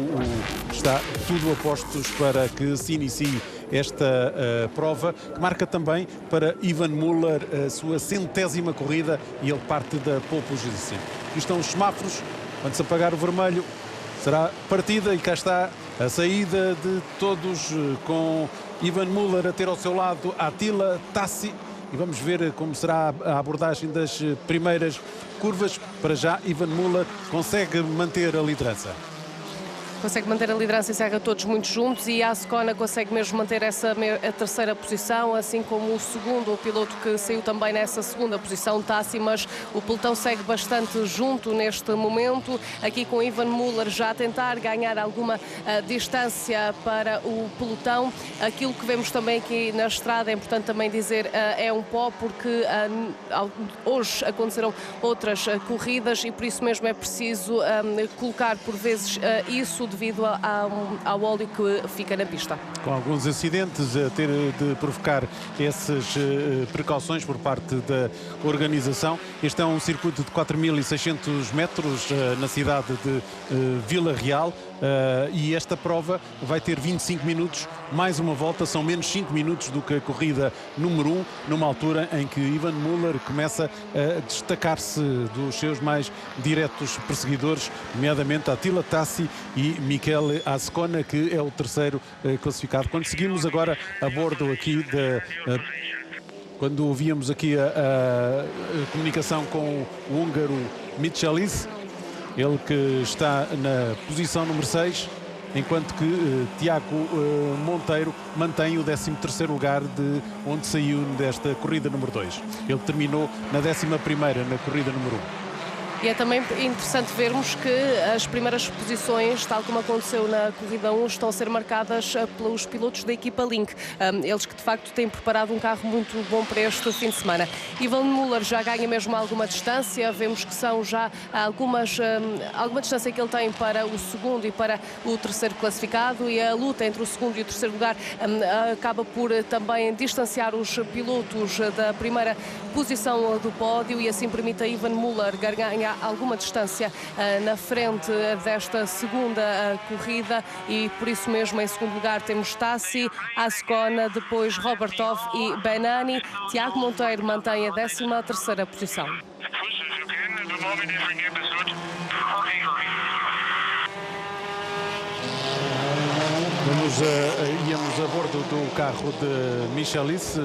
está tudo a postos para que se inicie esta prova, que marca também para Yvan Muller a sua 100ª corrida e ele parte da pole position. Aqui estão os semáforos, quando se apagar o vermelho será partida e cá está a saída de todos, com Yvan Muller a ter ao seu lado Attila Tassi, e vamos ver como será a abordagem das primeiras curvas. Para já, Yvan Muller consegue manter a liderança. Consegue manter a liderança e segue todos muito juntos, e a Ascona consegue mesmo manter a terceira posição, assim como o segundo, o piloto que saiu também nessa segunda posição, Tassi, mas o pelotão segue bastante junto neste momento, aqui com Yvan Muller já a tentar ganhar alguma distância para o pelotão. Aquilo que vemos também aqui na estrada, é importante também dizer, é um pó, porque hoje aconteceram outras corridas e por isso mesmo é preciso colocar por vezes isso devido ao óleo que fica na pista. Com alguns acidentes a ter de provocar essas precauções por parte da organização. Este é um circuito de 4.600 metros na cidade de Vila Real. E esta prova vai ter 25 minutos, mais uma volta, são menos 5 minutos do que a corrida número 1, numa altura em que Yvan Muller começa a destacar-se dos seus mais diretos perseguidores, nomeadamente Attila Tassi e Michele Ascona, que é o terceiro classificado. Quando seguimos agora a bordo aqui quando ouvíamos aqui a comunicação com o húngaro Michelis, ele que está na posição número 6, enquanto que Tiago Monteiro mantém o 13º lugar de onde saiu desta corrida número 2. Ele terminou na 11ª na corrida número 1. E é também interessante vermos que as primeiras posições, tal como aconteceu na corrida 1, estão a ser marcadas pelos pilotos da equipa Link. Eles que de facto têm preparado um carro muito bom para este fim de semana. Yvan Muller já ganha mesmo alguma distância, vemos que são já alguma distância que ele tem para o segundo e para o terceiro classificado, e a luta entre o segundo e o terceiro lugar acaba por também distanciar os pilotos da primeira posição do pódio, e assim permite a Yvan Muller ganhar alguma distância na frente desta segunda corrida, e por isso mesmo em segundo lugar temos Tassi, Ascona, depois Robertov e Benani. Tiago Monteiro mantém a 13ª posição. Vamos Íamos a bordo do carro de Michelis,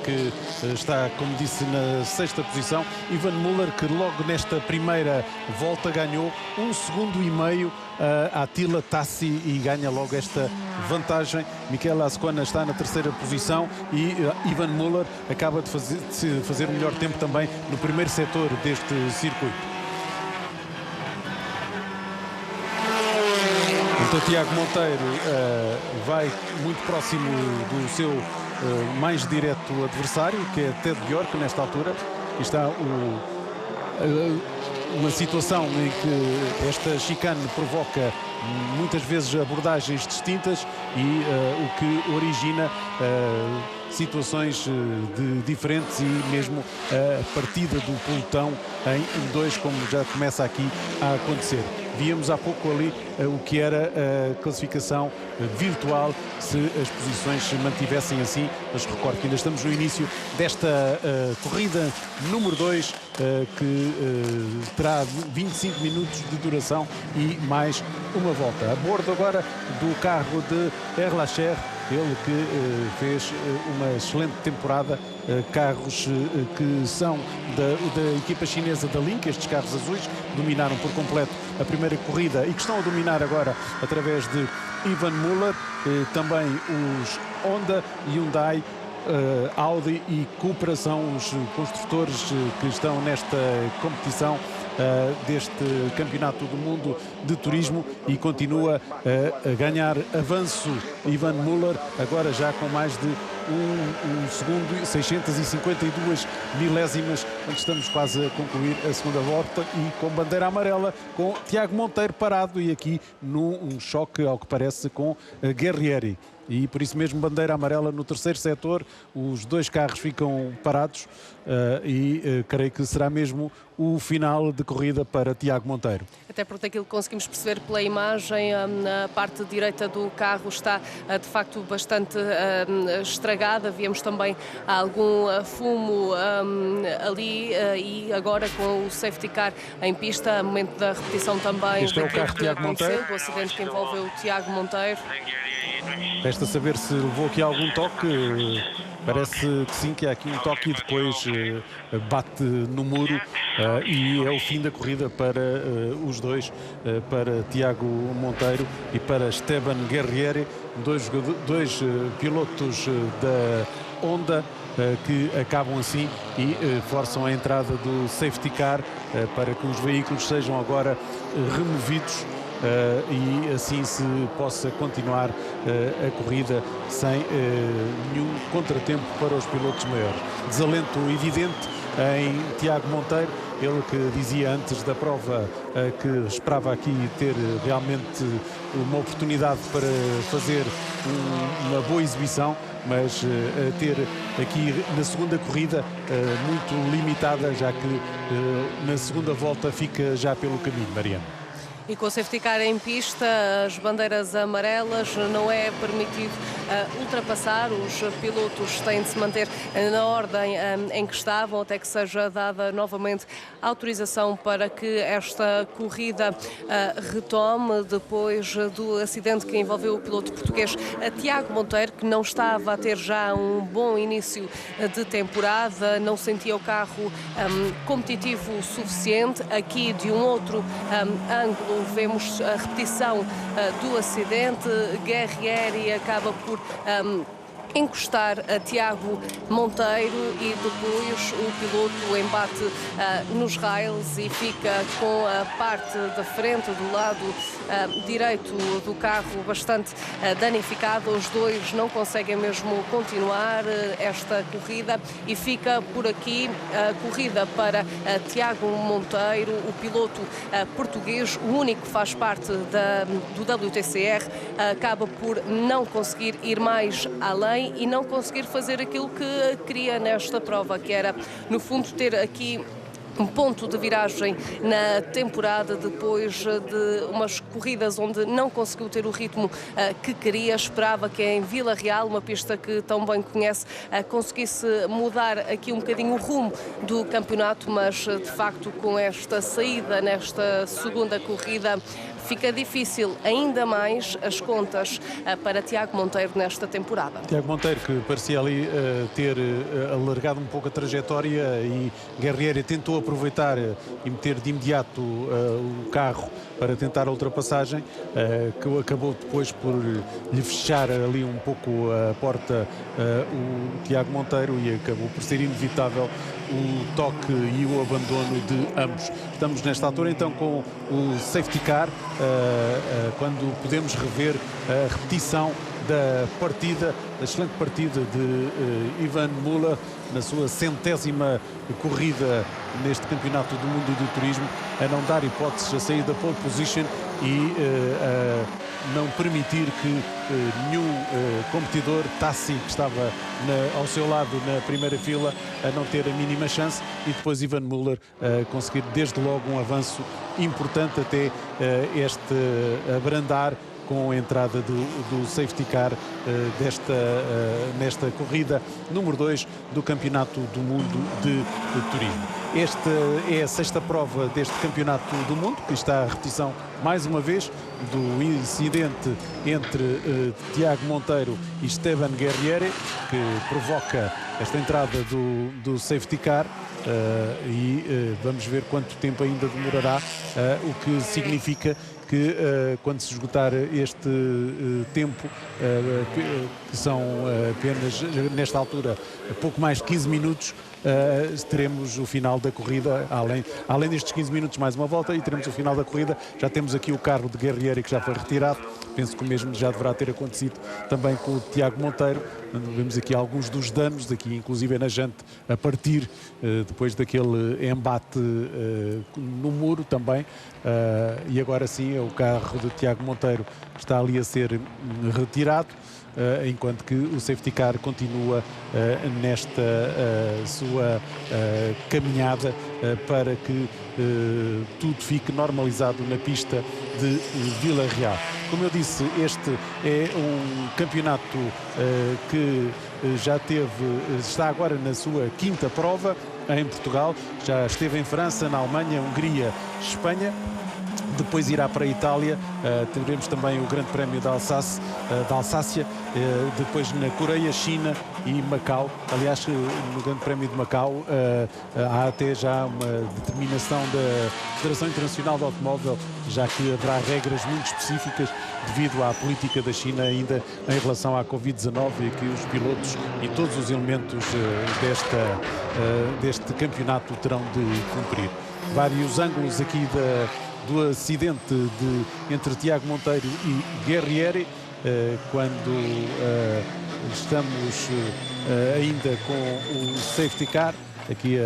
que está, como disse, na 6ª posição. Ivan Müller, que logo nesta primeira volta ganhou 1,5 segundos a Attila Tassi e ganha logo esta vantagem. Michele Ascona está na 3ª posição e Ivan Müller acaba de fazer o melhor tempo também no primeiro setor deste circuito. Então Tiago Monteiro vai muito próximo do seu mais direto adversário, que é Ted Bjork, nesta altura. E está uma situação em que esta chicane provoca muitas vezes abordagens distintas e o que origina situações diferentes e mesmo a partida do pelotão em 2, como já começa aqui a acontecer. Víamos há pouco ali o que era a classificação virtual se as posições se mantivessem assim, mas recordo que ainda estamos no início desta corrida número 2, que terá 25 minutos de duração e mais uma volta. A bordo agora do carro de Erlacher, ele que fez uma excelente temporada, carros que são da equipa chinesa da Link. Estes carros azuis dominaram por completo a primeira corrida e que estão a dominar agora através de Ivan Müller, também os Honda, Hyundai, Audi e Cupra são os construtores que estão nesta competição deste Campeonato do Mundo de Turismo, e continua a ganhar avanço Ivan Müller, agora já com mais de 1 segundo e 652 milésimas, onde estamos quase a concluir a segunda volta e com bandeira amarela, com Tiago Monteiro parado e aqui num choque, ao que parece, com Guerrieri. E por isso mesmo bandeira amarela no terceiro setor, os 2 carros ficam parados e creio que será mesmo o final de corrida para Tiago Monteiro. Até porque aquilo que conseguimos perceber pela imagem, na parte direita do carro está de facto bastante estragada. Víamos também algum fumo ali e agora com o safety car em pista, momento da repetição também. Este é o carro de Tiago Monteiro, do acidente que envolveu o Tiago Monteiro. Resta saber se levou aqui algum toque. Parece que sim, que há aqui um toque e depois bate no muro e é o fim da corrida para os dois, para Tiago Monteiro e para Esteban Guerrieri, dois pilotos da Honda que acabam assim e forçam a entrada do safety car para que os veículos sejam agora removidos. E assim se possa continuar a corrida sem nenhum contratempo para os pilotos maiores. Desalento evidente em Tiago Monteiro, ele que dizia antes da prova que esperava aqui ter realmente uma oportunidade para fazer uma boa exibição, mas a ter aqui na segunda corrida muito limitada, já que na segunda volta fica já pelo caminho, Mariana. E com o safety car em pista, as bandeiras amarelas, não é permitido ultrapassar. Os pilotos têm de se manter na ordem em que estavam até que seja dada novamente autorização para que esta corrida retome, depois do acidente que envolveu o piloto português Tiago Monteiro, que não estava a ter já um bom início de temporada, não sentia o carro competitivo o suficiente. Aqui de um outro ângulo vemos a repetição do acidente. Guerrieri acaba por encostar a Tiago Monteiro e depois o piloto embate nos rails e fica com a parte da frente do lado direito do carro bastante danificado. Os dois não conseguem mesmo continuar esta corrida e fica por aqui a corrida para Tiago Monteiro, o piloto português, o único que faz parte do WTCR, acaba por não conseguir ir mais além e não conseguir fazer aquilo que queria nesta prova, que era, no fundo, ter aqui um ponto de viragem na temporada, depois de umas corridas onde não conseguiu ter o ritmo que queria. Esperava que em Vila Real, uma pista que tão bem conhece, conseguisse mudar aqui um bocadinho o rumo do campeonato, mas de facto com esta saída nesta segunda corrida fica difícil ainda mais as contas para Tiago Monteiro nesta temporada. Tiago Monteiro, que parecia ali ter alargado um pouco a trajetória, e Guerrieri tentou aproveitar e meter de imediato o carro para tentar a ultrapassagem, que acabou depois por lhe fechar ali um pouco a porta o Tiago Monteiro, e acabou por ser inevitável o toque e o abandono de ambos. Estamos nesta altura então com o safety car, quando podemos rever a repetição da partida, da excelente partida de Yvan Muller na sua 100ª corrida neste Campeonato do Mundo do Turismo, a não dar hipóteses a sair da pole position e a não permitir que nenhum competidor, Tassi, que estava ao seu lado na primeira fila, a não ter a mínima chance, e depois Yvan Muller conseguir desde logo um avanço importante até este abrandar com a entrada do safety car nesta corrida número 2 do Campeonato do Mundo de Turismo. Esta é a 6ª prova deste Campeonato do Mundo, que está a repetição mais uma vez do incidente entre Tiago Monteiro e Esteban Guerrieri, que provoca esta entrada do safety car. E vamos ver quanto tempo ainda demorará, o que significa que quando se esgotar este tempo, que são apenas nesta altura pouco mais de 15 minutos, teremos o final da corrida, além destes 15 minutos mais uma volta, e teremos o final da corrida. Já temos aqui o carro de Guerrieri, que já foi retirado. Penso que o mesmo já deverá ter acontecido também com o Tiago Monteiro. Vemos aqui alguns dos danos, aqui inclusive na jante a partir, depois daquele embate no muro também. E agora sim é o carro de Tiago Monteiro que está ali a ser retirado, enquanto que o safety car continua nesta sua caminhada para que tudo fique normalizado na pista de Vila Real. Como eu disse, este é um campeonato que está agora na sua 5ª prova em Portugal. Já esteve em França, na Alemanha, Hungria, Espanha. Depois irá para a Itália, teremos também o Grande Prémio da Alsácia, depois na Coreia, China e Macau. Aliás, no Grande Prémio de Macau há até já uma determinação da Federação Internacional de Automóvel, já que haverá regras muito específicas devido à política da China ainda em relação à Covid-19, e que os pilotos e todos os elementos deste campeonato terão de cumprir. Vários ângulos aqui do acidente entre Tiago Monteiro e Guerrieri, quando estamos ainda com o safety car, aqui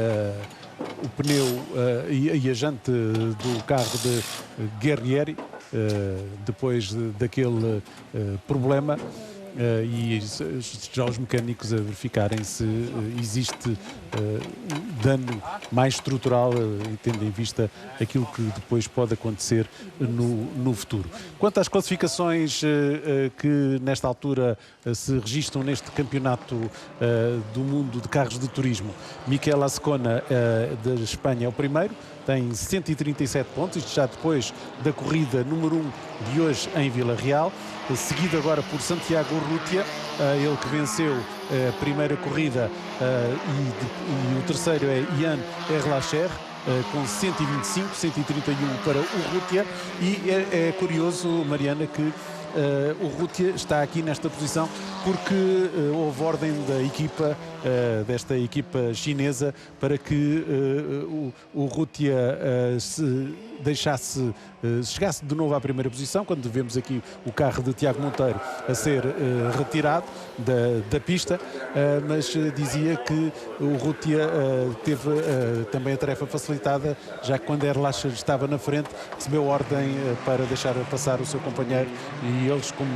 o pneu e a jante do carro de Guerrieri, depois daquele problema. E já os mecânicos a verificarem se existe dano mais estrutural, tendo em vista aquilo que depois pode acontecer no futuro. Quanto às classificações que nesta altura se registram neste Campeonato do Mundo de Carros de Turismo, Miquel Azcona da Espanha é o primeiro, tem 137 pontos, isto já depois da corrida número 1 de hoje em Vila Real, seguido agora por Santiago Urrutia, ele que venceu a primeira corrida, e o terceiro é Ian Erlacher, com 125, 131 para o Urrutia. E é curioso, Mariana, que o Urrutia está aqui nesta posição porque houve ordem da equipa, desta equipa chinesa, para que o Urrutia chegasse de novo à primeira posição, quando vemos aqui o carro de Tiago Monteiro a ser retirado da pista, mas dizia que o Urrutia teve também a tarefa facilitada, já que quando Erlacher estava na frente, recebeu ordem para deixar passar o seu companheiro, e eles, como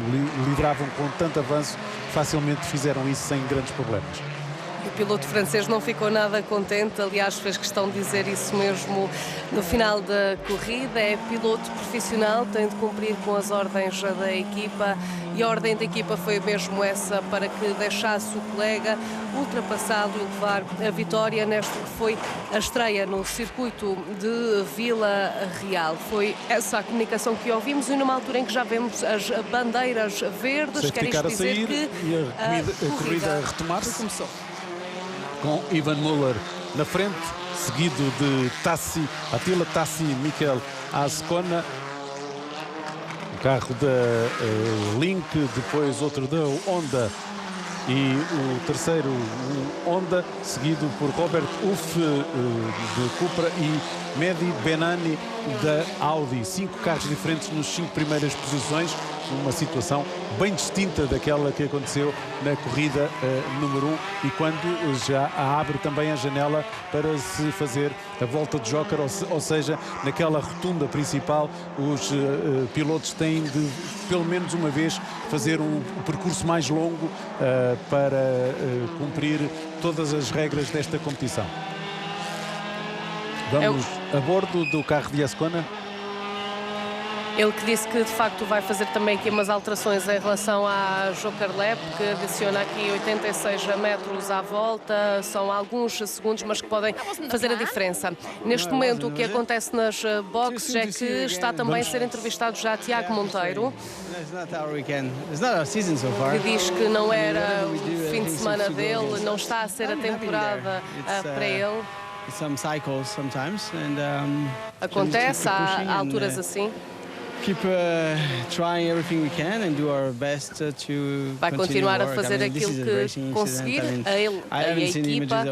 lideravam com tanto avanço, facilmente fizeram isso sem grandes problemas. O piloto francês não ficou nada contente, aliás, fez questão de dizer isso mesmo no final da corrida. É piloto profissional, tem de cumprir com as ordens da equipa e a ordem da equipa foi mesmo essa, para que deixasse o colega ultrapassado e levar a vitória nesta que foi a estreia no circuito de Vila Real. Foi essa a comunicação que ouvimos e numa altura em que já vemos as bandeiras verdes, quer isto dizer que a corrida a retomar-se. Começou. Com Ivan Müller na frente, seguido de Attila Tassi e Mikel Azcona. O carro da Link, depois outro da Honda e o terceiro Honda, seguido por Robert Uff de Cupra e Mehdi Benani da Audi. 5 carros diferentes nos 5 primeiras posições, uma situação bem distinta daquela que aconteceu na corrida número 1 e quando já abre também a janela para se fazer a volta de Joker, ou seja, naquela rotunda principal os pilotos têm de pelo menos uma vez fazer um percurso mais longo para cumprir todas as regras desta competição. Vamos a bordo do carro de Azcona. Ele que disse que de facto vai fazer também aqui umas alterações em relação à Joker Lap, que adiciona aqui 86 metros à volta, são alguns segundos, mas que podem fazer a diferença. Neste momento o que acontece nas boxes é que está também a ser entrevistado já Tiago Monteiro, que diz que não era o fim de semana dele, não está a ser a temporada para ele. Acontece, há alturas assim. Vai continuar a fazer aquilo que conseguir, ele e a equipa.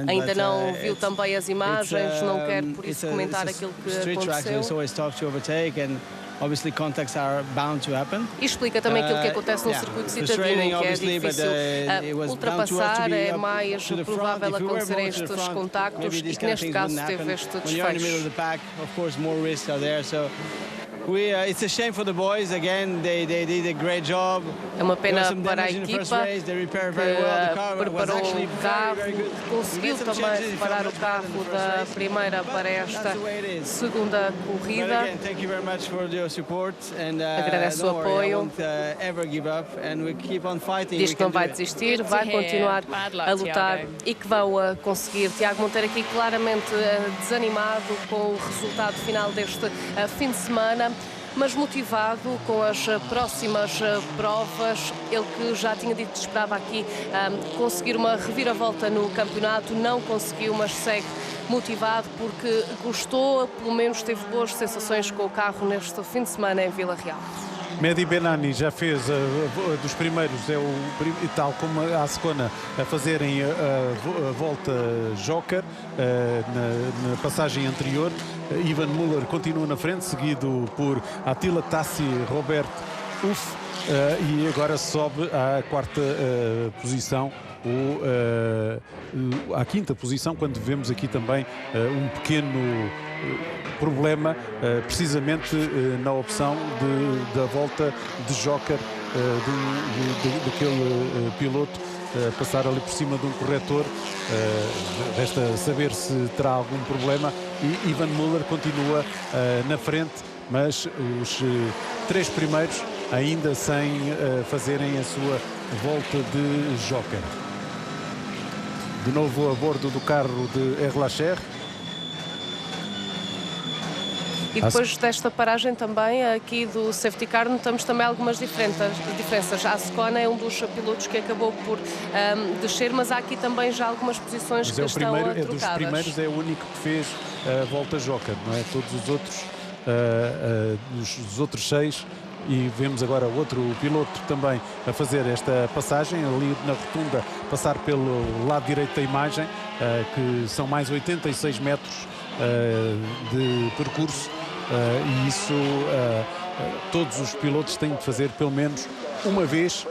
Ainda não viu também as imagens, não quer por isso comentar aquilo que aconteceu. E explica também aquilo que acontece no circuito citadino, que é difícil ultrapassar, é mais provável acontecer estes contactos e que neste caso teve este desfecho. É uma pena para a equipa que preparou o carro, conseguiu também reparar o carro da primeira para esta segunda corrida. Agradece o apoio. Diz que não vai desistir, vai continuar a lutar e que vão conseguir. Tiago Monteiro aqui claramente desanimado com o resultado final deste fim de semana, mas motivado com as próximas provas. Ele que já tinha dito que esperava aqui conseguir uma reviravolta no campeonato, não conseguiu, mas segue motivado porque gostou, pelo menos teve boas sensações com o carro neste fim de semana em Vila Real. Mehdi Benani já fez dos primeiros, é o tal como a Azcona, a fazerem a volta Joker na passagem anterior. Ivan Müller continua na frente, seguido por Attila Tassi e Robert Uff, e agora sobe à quarta posição, à quinta posição, quando vemos aqui também um pequeno problema, precisamente na opção da volta de Joker daquele piloto, passar ali por cima de um corretor. Resta saber se terá algum problema e Ivan Müller continua na frente, mas os 3 primeiros ainda sem fazerem a sua volta de Joker. De novo a bordo do carro de Erlacher. E depois desta paragem também aqui do safety car notamos também algumas diferenças. A Azcona é um dos pilotos que acabou por descer, mas há aqui também já algumas posições que estão trocadas. Dos primeiros é o único que fez a volta Joker, não é? Todos os outros, os outros 6, e vemos agora outro piloto também a fazer esta passagem ali na rotunda, passar pelo lado direito da imagem, que são mais 86 metros de percurso. E isso todos os pilotos têm de fazer pelo menos uma vez,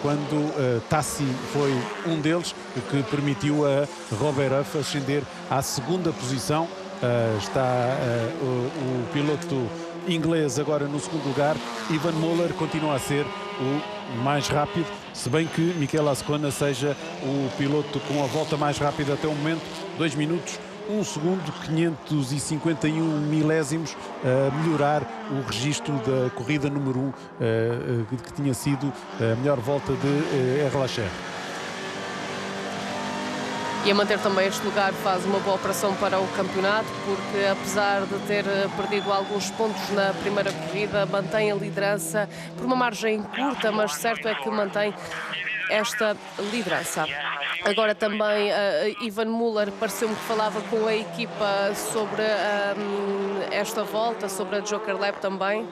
quando Tassi foi um deles, o que permitiu a Robert Uff ascender à segunda posição. Está o piloto inglês agora no segundo lugar. Ivan Muller continua a ser o mais rápido, se bem que Michele Ascona seja o piloto com a volta mais rápida até o momento, 2 minutos, 1 segundo, 551 milésimos, a melhorar o registro da corrida número 1, que tinha sido a melhor volta de Erlacher. E a manter também este lugar faz uma boa operação para o campeonato, porque apesar de ter perdido alguns pontos na primeira corrida, mantém a liderança por uma margem curta, mas certo é que mantém esta liderança. Agora também Ivan Muller pareceu-me que falava com a equipa sobre esta volta, sobre a Joker Lap também.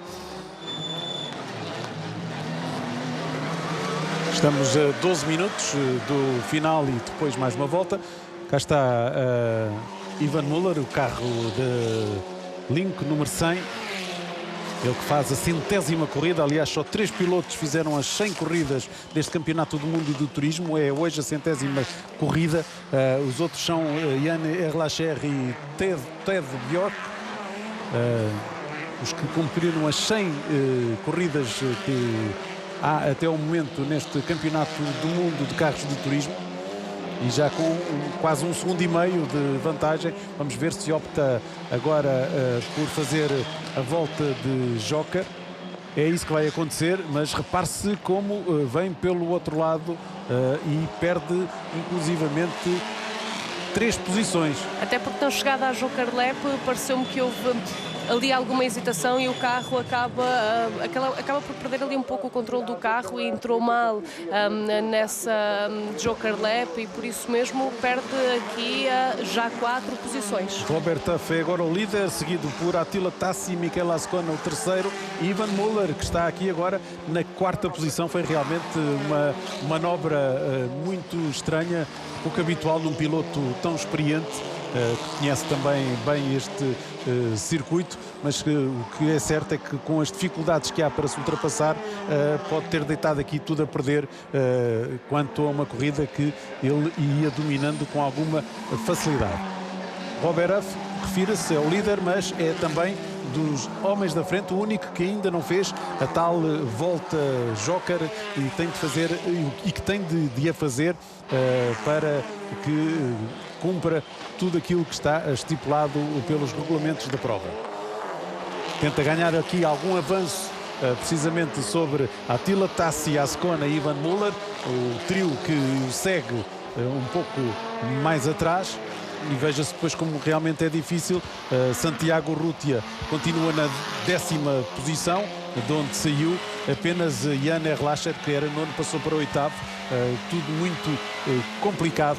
Estamos a 12 minutos do final e depois mais uma volta. Cá está Ivan Muller, o carro de Link, número 100. Ele que faz a 100ª corrida. Aliás, só 3 pilotos fizeram as 100 corridas deste Campeonato do Mundo do Turismo. É hoje a 100ª corrida. Os outros são Jan Erlacher e Ted Bjork. Os que cumpriram as 100 corridas que há até o momento neste Campeonato do Mundo de Carros de Turismo, e já com quase 1,5 segundo de vantagem. Vamos ver se opta agora por fazer a volta de Joker. É isso que vai acontecer, mas repare-se como vem pelo outro lado e perde inclusivamente 3 posições. Até porque na chegada à Joker Lap pareceu-me que houve ali alguma hesitação e o carro acaba por perder ali um pouco o controle do carro e entrou mal nessa Joker Lap e por isso mesmo perde aqui já 4 posições. Robert Tuff é agora o líder, seguido por Attila Tassi e Michele Ascona o terceiro. E Ivan Muller, que está aqui agora na 4ª posição. Foi realmente uma manobra muito estranha, pouco habitual num piloto tão experiente, que conhece também bem este circuito, mas o que é certo é que com as dificuldades que há para se ultrapassar, pode ter deitado aqui tudo a perder quanto a uma corrida que ele ia dominando com alguma facilidade. Robert Huff, refira-se, é o líder, mas é também dos homens da frente o único que ainda não fez a tal volta Joker e tem de fazer e que tem de a fazer para que cumpra tudo aquilo que está estipulado pelos regulamentos da prova. Tenta ganhar aqui algum avanço precisamente sobre Attila Tassi, Ascona e Ivan Muller, o trio que o segue um pouco mais atrás. E veja-se depois como realmente é difícil. Santiago Rutia continua na 10ª posição, de onde saiu. Apenas Jan Erlacher, que era nono, passou para o 8º. Tudo muito complicado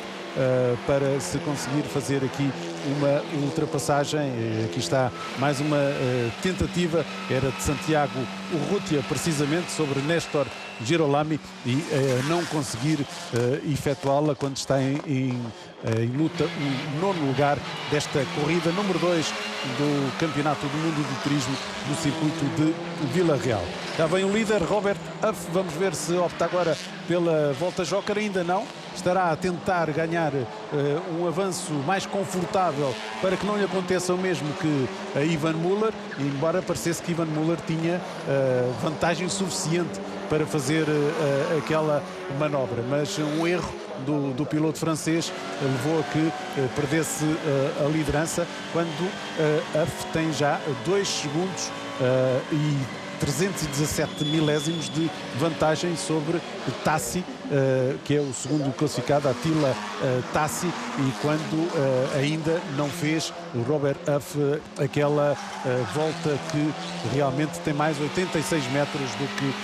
para se conseguir fazer aqui uma ultrapassagem. Aqui está mais uma tentativa, era de Santiago Urrutia, precisamente sobre Néstor Girolami, e não conseguir efetuá-la quando está em luta o 9º lugar desta corrida número 2 do Campeonato do Mundo do Turismo do circuito de Vila Real. Já vem o líder, Robert Huff. Vamos ver se opta agora pela volta Joker. Ainda não. Estará a tentar ganhar um avanço mais confortável para que não lhe aconteça o mesmo que a Ivan Muller, embora parecesse que Ivan Muller tinha vantagem suficiente para fazer aquela manobra, mas um erro do piloto francês levou a que perdesse a liderança, quando Huff tem já 2 segundos e 317 milésimos de vantagem sobre Tassi, que é o segundo classificado, Attila Tassi, e quando ainda não fez o Robert Huff aquela volta que realmente tem mais 86 metros do que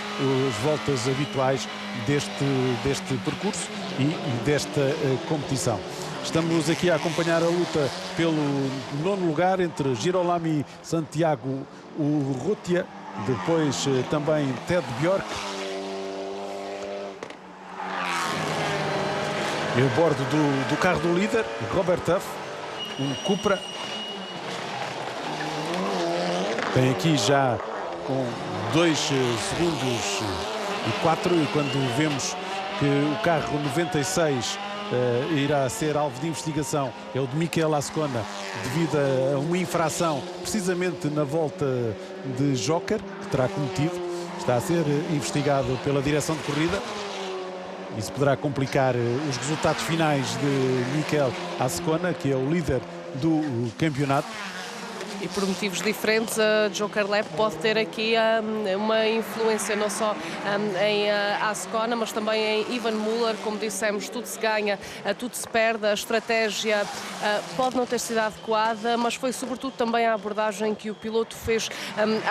as voltas habituais deste percurso e desta competição. Estamos aqui a acompanhar a luta pelo 9º lugar entre Girolami e Santiago Urrutia, depois também Ted Bjork. E a bordo do carro do líder, Robert Huff, um Cupra. Tem aqui já com 2 segundos e 4, e quando vemos que o carro 96 irá ser alvo de investigação é o de Mikel Azcona, devido a uma infração precisamente na volta de Joker, que terá cometido. Está a ser investigado pela direção de corrida. Isso poderá complicar os resultados finais de Mikel Azcona, que é o líder do campeonato. E por motivos diferentes, a Joker Lab pode ter aqui uma influência não só em Azcona, mas também em Yvan Muller. Como dissemos, tudo se ganha, tudo se perde. A estratégia pode não ter sido adequada, mas foi sobretudo também a abordagem que o piloto fez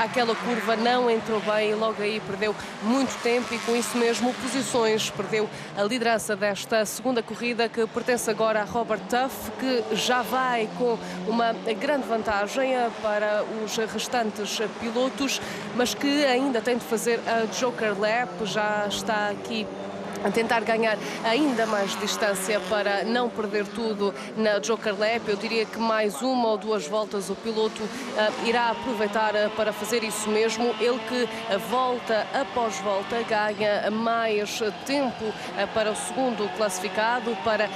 àquela curva. Não entrou bem e logo aí perdeu muito tempo e com isso mesmo posições. Perdeu a liderança desta segunda corrida, que pertence agora a Robert Tuff, que já vai com uma grande vantagem para os restantes pilotos, mas que ainda tem de fazer a Joker Lap. Já está aqui a tentar ganhar ainda mais distância para não perder tudo na Joker Lap. Eu diria que mais uma ou duas voltas o piloto irá aproveitar para fazer isso mesmo. Ele que volta após volta ganha mais tempo para o segundo classificado, para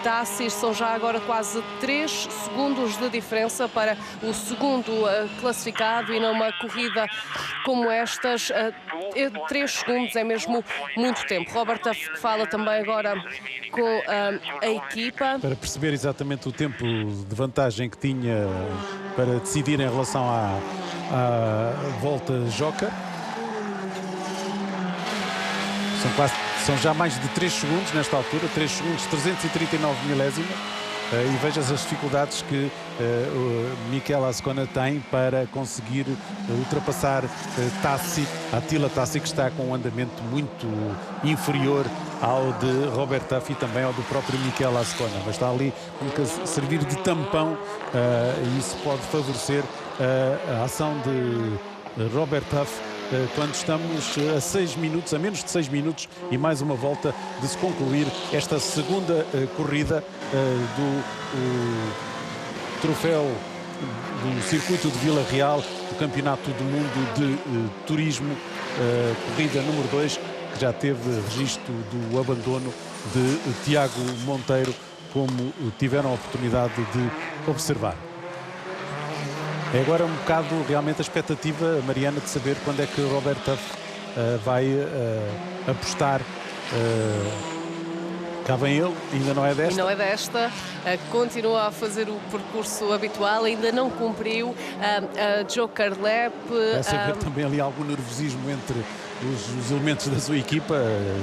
Tassis. São já agora quase 3 segundos de diferença para o segundo classificado, e numa corrida como estas 3 segundos é mesmo muito tempo. Robert Tuff fala também agora com a equipa para perceber exatamente o tempo de vantagem que tinha para decidir em relação à volta Joker. São já mais de 3 segundos nesta altura, 3 segundos 339 milésimos. E vejas as dificuldades que Mikel Azcona tem para conseguir ultrapassar Attila Tassi, que está com um andamento muito inferior ao de Robert Tuff e também ao do próprio Mikel Azcona, mas está ali a servir de tampão, e isso pode favorecer a ação de Robert Tuff quando estamos a 6 minutos, a menos de 6 minutos e mais uma volta de se concluir esta segunda corrida do troféu do circuito de Vila Real, do Campeonato do Mundo de Turismo, corrida número 2, que já teve registro do abandono de Tiago Monteiro, como tiveram a oportunidade de observar. É agora um bocado realmente a expectativa, Mariana, de saber quando é que o Robert Tuff vai apostar. Cá vem ele, ainda não é desta. E não é desta, continua a fazer o percurso habitual, ainda não cumpriu a Joker Lap. Vai saber também ali algum nervosismo entre os elementos da sua equipa,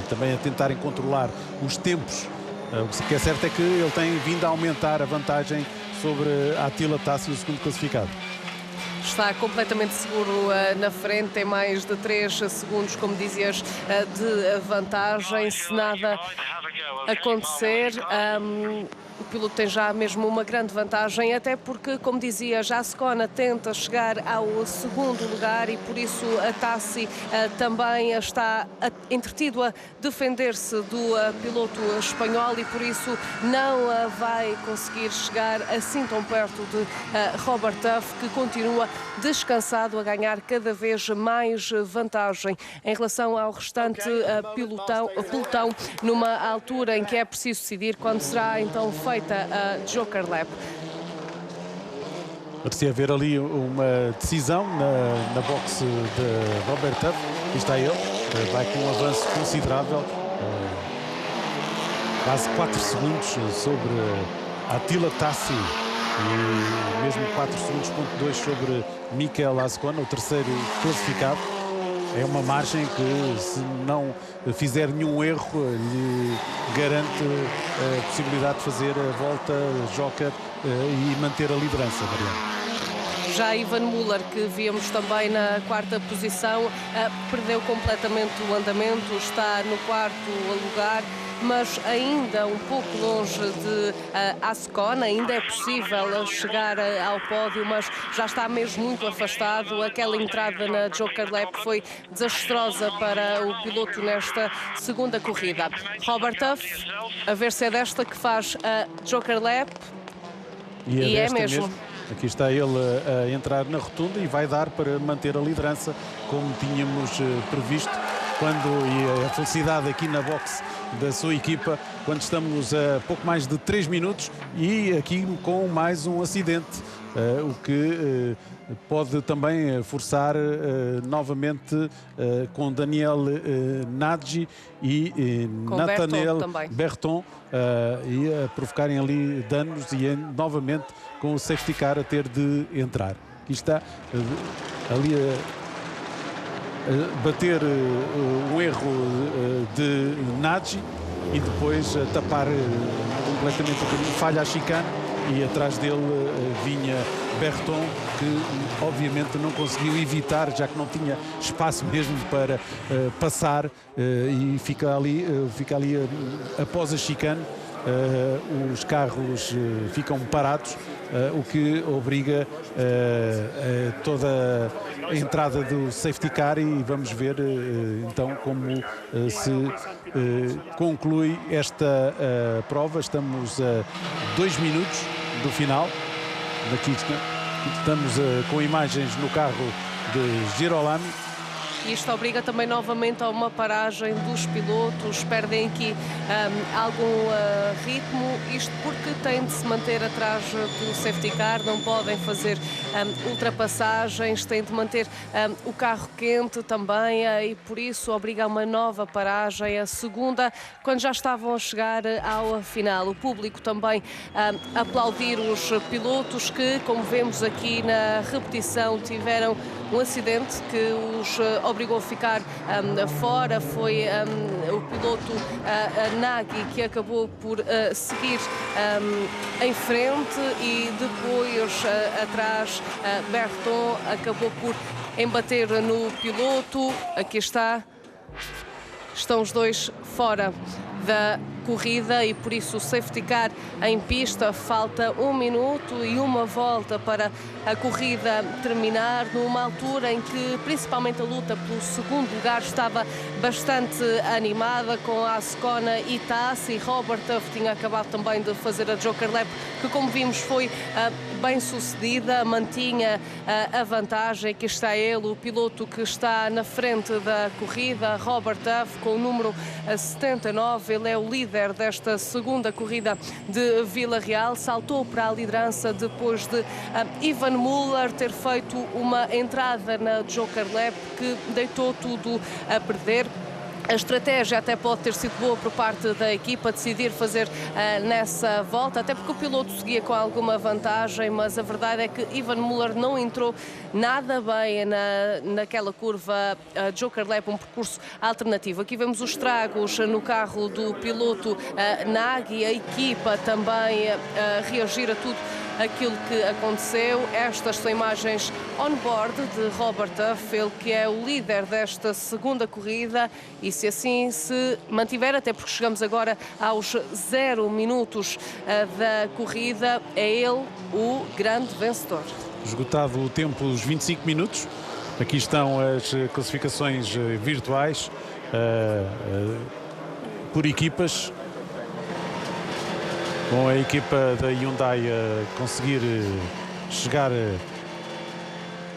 também a tentarem controlar os tempos. O que é certo é que ele tem vindo a aumentar a vantagem sobre Attila Tassi, o segundo classificado. Está completamente seguro na frente, tem mais de 3 segundos, como dizias, de vantagem. Se nada acontecer, o piloto tem já mesmo uma grande vantagem, até porque, como dizia, já Azcona tenta chegar ao segundo lugar e por isso a Tassi também está entretido a defender-se do piloto espanhol e por isso não vai conseguir chegar assim tão perto de Robert Tuff, que continua descansado a ganhar cada vez mais vantagem em relação ao restante pelotão, numa altura em que é preciso decidir quando será então feita a Joker Lap. Parecia haver ali uma decisão na boxe de Robert Tuff. Aqui está ele, vai com um avanço considerável, quase 4 segundos sobre Attila Tassi e mesmo 4 segundos, ponto 2 sobre Mikel Azcona, o terceiro classificado. É uma margem que, se não fizer nenhum erro, lhe garante a possibilidade de fazer a volta Joker e manter a liderança, Mariana. Já Yvan Muller, que víamos também na 4ª posição, perdeu completamente o andamento, está no 4º lugar, mas ainda um pouco longe de Azcona. Ainda é possível chegar ao pódio, mas já está mesmo muito afastado. Aquela entrada na Joker Lap foi desastrosa para o piloto nesta segunda corrida. Robert Tuff, a ver se é desta que faz a Joker Lap. E é mesmo. Aqui está ele a entrar na rotunda e vai dar para manter a liderança, como tínhamos previsto. e a felicidade aqui na boxe da sua equipa, quando estamos a pouco mais de 3 minutos e aqui com mais um acidente, o que pode também forçar novamente com Daniel Nagy e Nathaniel Berton e a provocarem ali danos e novamente com o safety car a ter de entrar. Aqui está ali a bater um erro de Nagy e depois a tapar completamente o caminho, falha a chicane e atrás dele vinha Berton, que obviamente não conseguiu evitar, já que não tinha espaço mesmo para passar, e fica ali após a chicane. Os carros ficam parados, o que obriga toda a entrada do safety car, e vamos ver então como se conclui esta prova. Estamos a 2 minutos do final. Daqui estamos com imagens no carro de Girolami. Isto obriga também novamente a uma paragem dos pilotos, perdem aqui algum ritmo, isto porque têm de se manter atrás do safety car, não podem fazer ultrapassagens, têm de manter o carro quente também, e por isso obriga a uma nova paragem, a segunda, quando já estavam a chegar ao final. O público também aplaudir os pilotos que, como vemos aqui na repetição, tiveram um acidente que os obrigou a ficar fora. Foi o piloto Nagy que acabou por seguir em frente, e depois atrás Berton acabou por embater no piloto. Aqui estão os dois fora da corrida e por isso o safety car em pista. Falta 1 minuto e 1 volta para a corrida terminar, numa altura em que principalmente a luta pelo segundo lugar estava bastante animada, com a Ascona e Tassi. Robert Tuff tinha acabado também de fazer a Joker Lap, que, como vimos, foi bem sucedida, mantinha a vantagem. Aqui está ele, o piloto que está na frente da corrida, Robert Tuff, com o número 79. Ele é o líder desta segunda corrida de Vila Real. Saltou para a liderança depois de Ivan Muller ter feito uma entrada na Joker Lap que deitou tudo a perder. A estratégia até pode ter sido boa por parte da equipa, decidir fazer nessa volta, até porque o piloto seguia com alguma vantagem, mas a verdade é que Ivan Muller não entrou nada bem naquela curva Joker Lap, um percurso alternativo. Aqui vemos os estragos no carro do piloto Nagy, a equipa também a reagir a tudo aquilo que aconteceu. Estas são imagens on-board de Robert Tuff, ele que é o líder desta segunda corrida, e se assim se mantiver, até porque chegamos agora aos 0 minutos da corrida, é ele o grande vencedor. Esgotado o tempo, os 25 minutos, aqui estão as classificações virtuais por equipas, com a equipa da Hyundai a conseguir chegar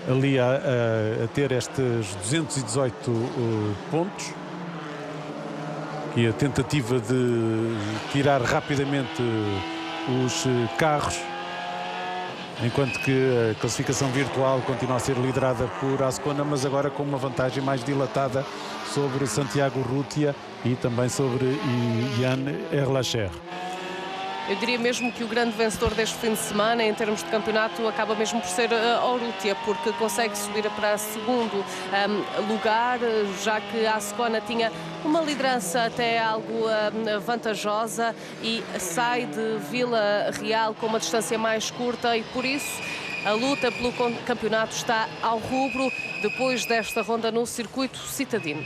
ali a ter estes 218 pontos, e a tentativa de tirar rapidamente os carros, enquanto que a classificação virtual continua a ser liderada por Ascona, mas agora com uma vantagem mais dilatada sobre Santiago Rutia e também sobre Yann Erlacher. Eu diria mesmo que o grande vencedor deste fim de semana, em termos de campeonato, acaba mesmo por ser a Rutia, porque consegue subir para segundo lugar, já que a Ascona tinha uma liderança até algo vantajosa e sai de Vila Real com uma distância mais curta, e por isso a luta pelo campeonato está ao rubro depois desta ronda no circuito citadino.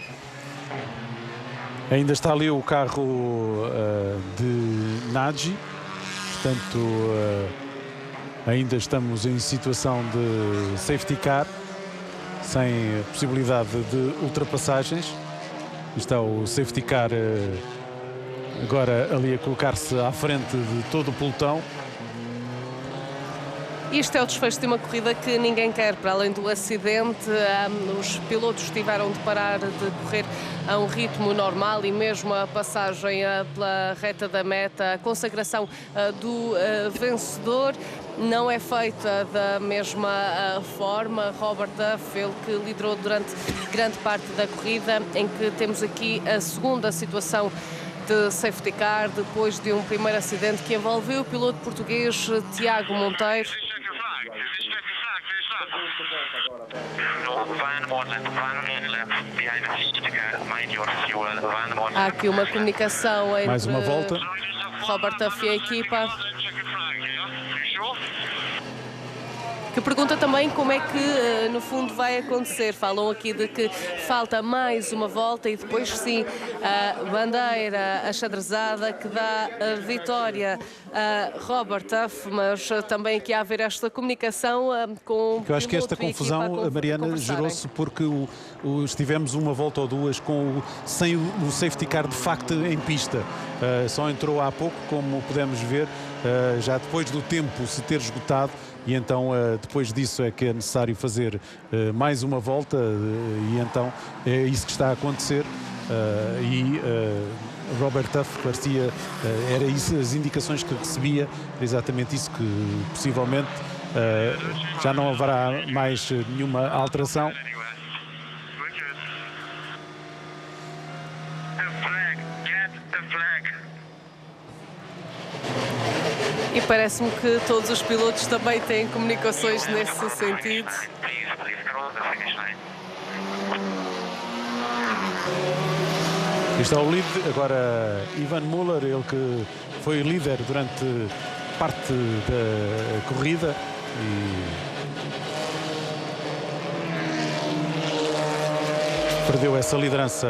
Ainda está ali o carro de Nagy, portanto ainda estamos em situação de safety car, sem possibilidade de ultrapassagens. Está o safety car agora ali a colocar-se à frente de todo o pelotão. Isto é o desfecho de uma corrida que ninguém quer. Para além do acidente, os pilotos tiveram de parar de correr a um ritmo normal e mesmo a passagem pela reta da meta, a consagração do vencedor não é feita da mesma forma. Robert Duff, ele que liderou durante grande parte da corrida, em que temos aqui a segunda situação de safety car, depois de um primeiro acidente que envolveu o piloto português Tiago Monteiro. Há aqui uma comunicação entre mais uma volta. Robert Duff e a equipa, que pergunta também como é que no fundo vai acontecer. Falam aqui de que falta mais uma volta e depois sim a bandeira achadrezada que dá a vitória a Robert Duff, mas também aqui há a ver esta comunicação com eu acho que esta confusão, Mariana, gerou-se porque tivemos uma volta ou duas sem o safety car de facto em pista. Só entrou há pouco, como pudemos ver, já depois do tempo se ter esgotado. E então, depois disso é que é necessário fazer mais uma volta e então é isso que está a acontecer. Robert Duff parecia, era isso, as indicações que recebia, exatamente isso, que possivelmente já não haverá mais nenhuma alteração. E parece-me que todos os pilotos também têm comunicações nesse sentido. Está o líder, agora Ivan Müller, ele que foi líder durante parte da corrida e perdeu essa liderança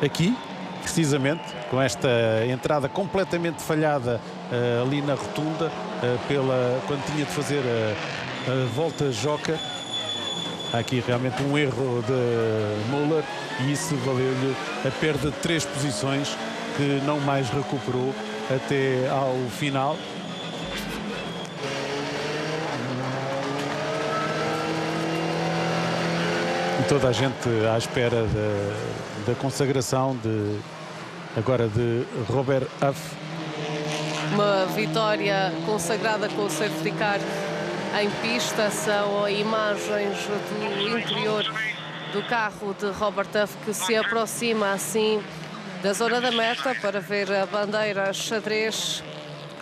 aqui, precisamente, com esta entrada completamente falhada ali na rotunda, quando tinha de fazer a volta joca. Há aqui realmente um erro de Müller e isso valeu-lhe a perda de 3 posições, que não mais recuperou até ao final. E toda a gente à espera da consagração agora de Robert Duff. Uma vitória consagrada com o safety car em pista. São imagens do interior do carro de Robert Duff, que se aproxima assim da zona da meta para ver a bandeira xadrez.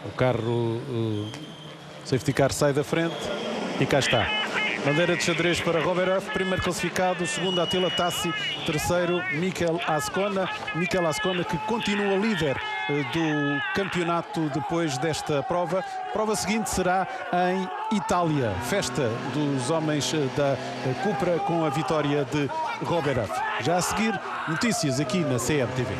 O carro, o safety car sai da frente e cá está. Bandeira de xadrez para Robert Duff, primeiro classificado, segundo Attila Tassi, terceiro Mikel Azcona. Mikel Azcona que continua líder do campeonato depois desta prova. A prova seguinte será em Itália, festa dos homens da Cupra com a vitória de Robert Duff. Já a seguir, notícias aqui na CMTV.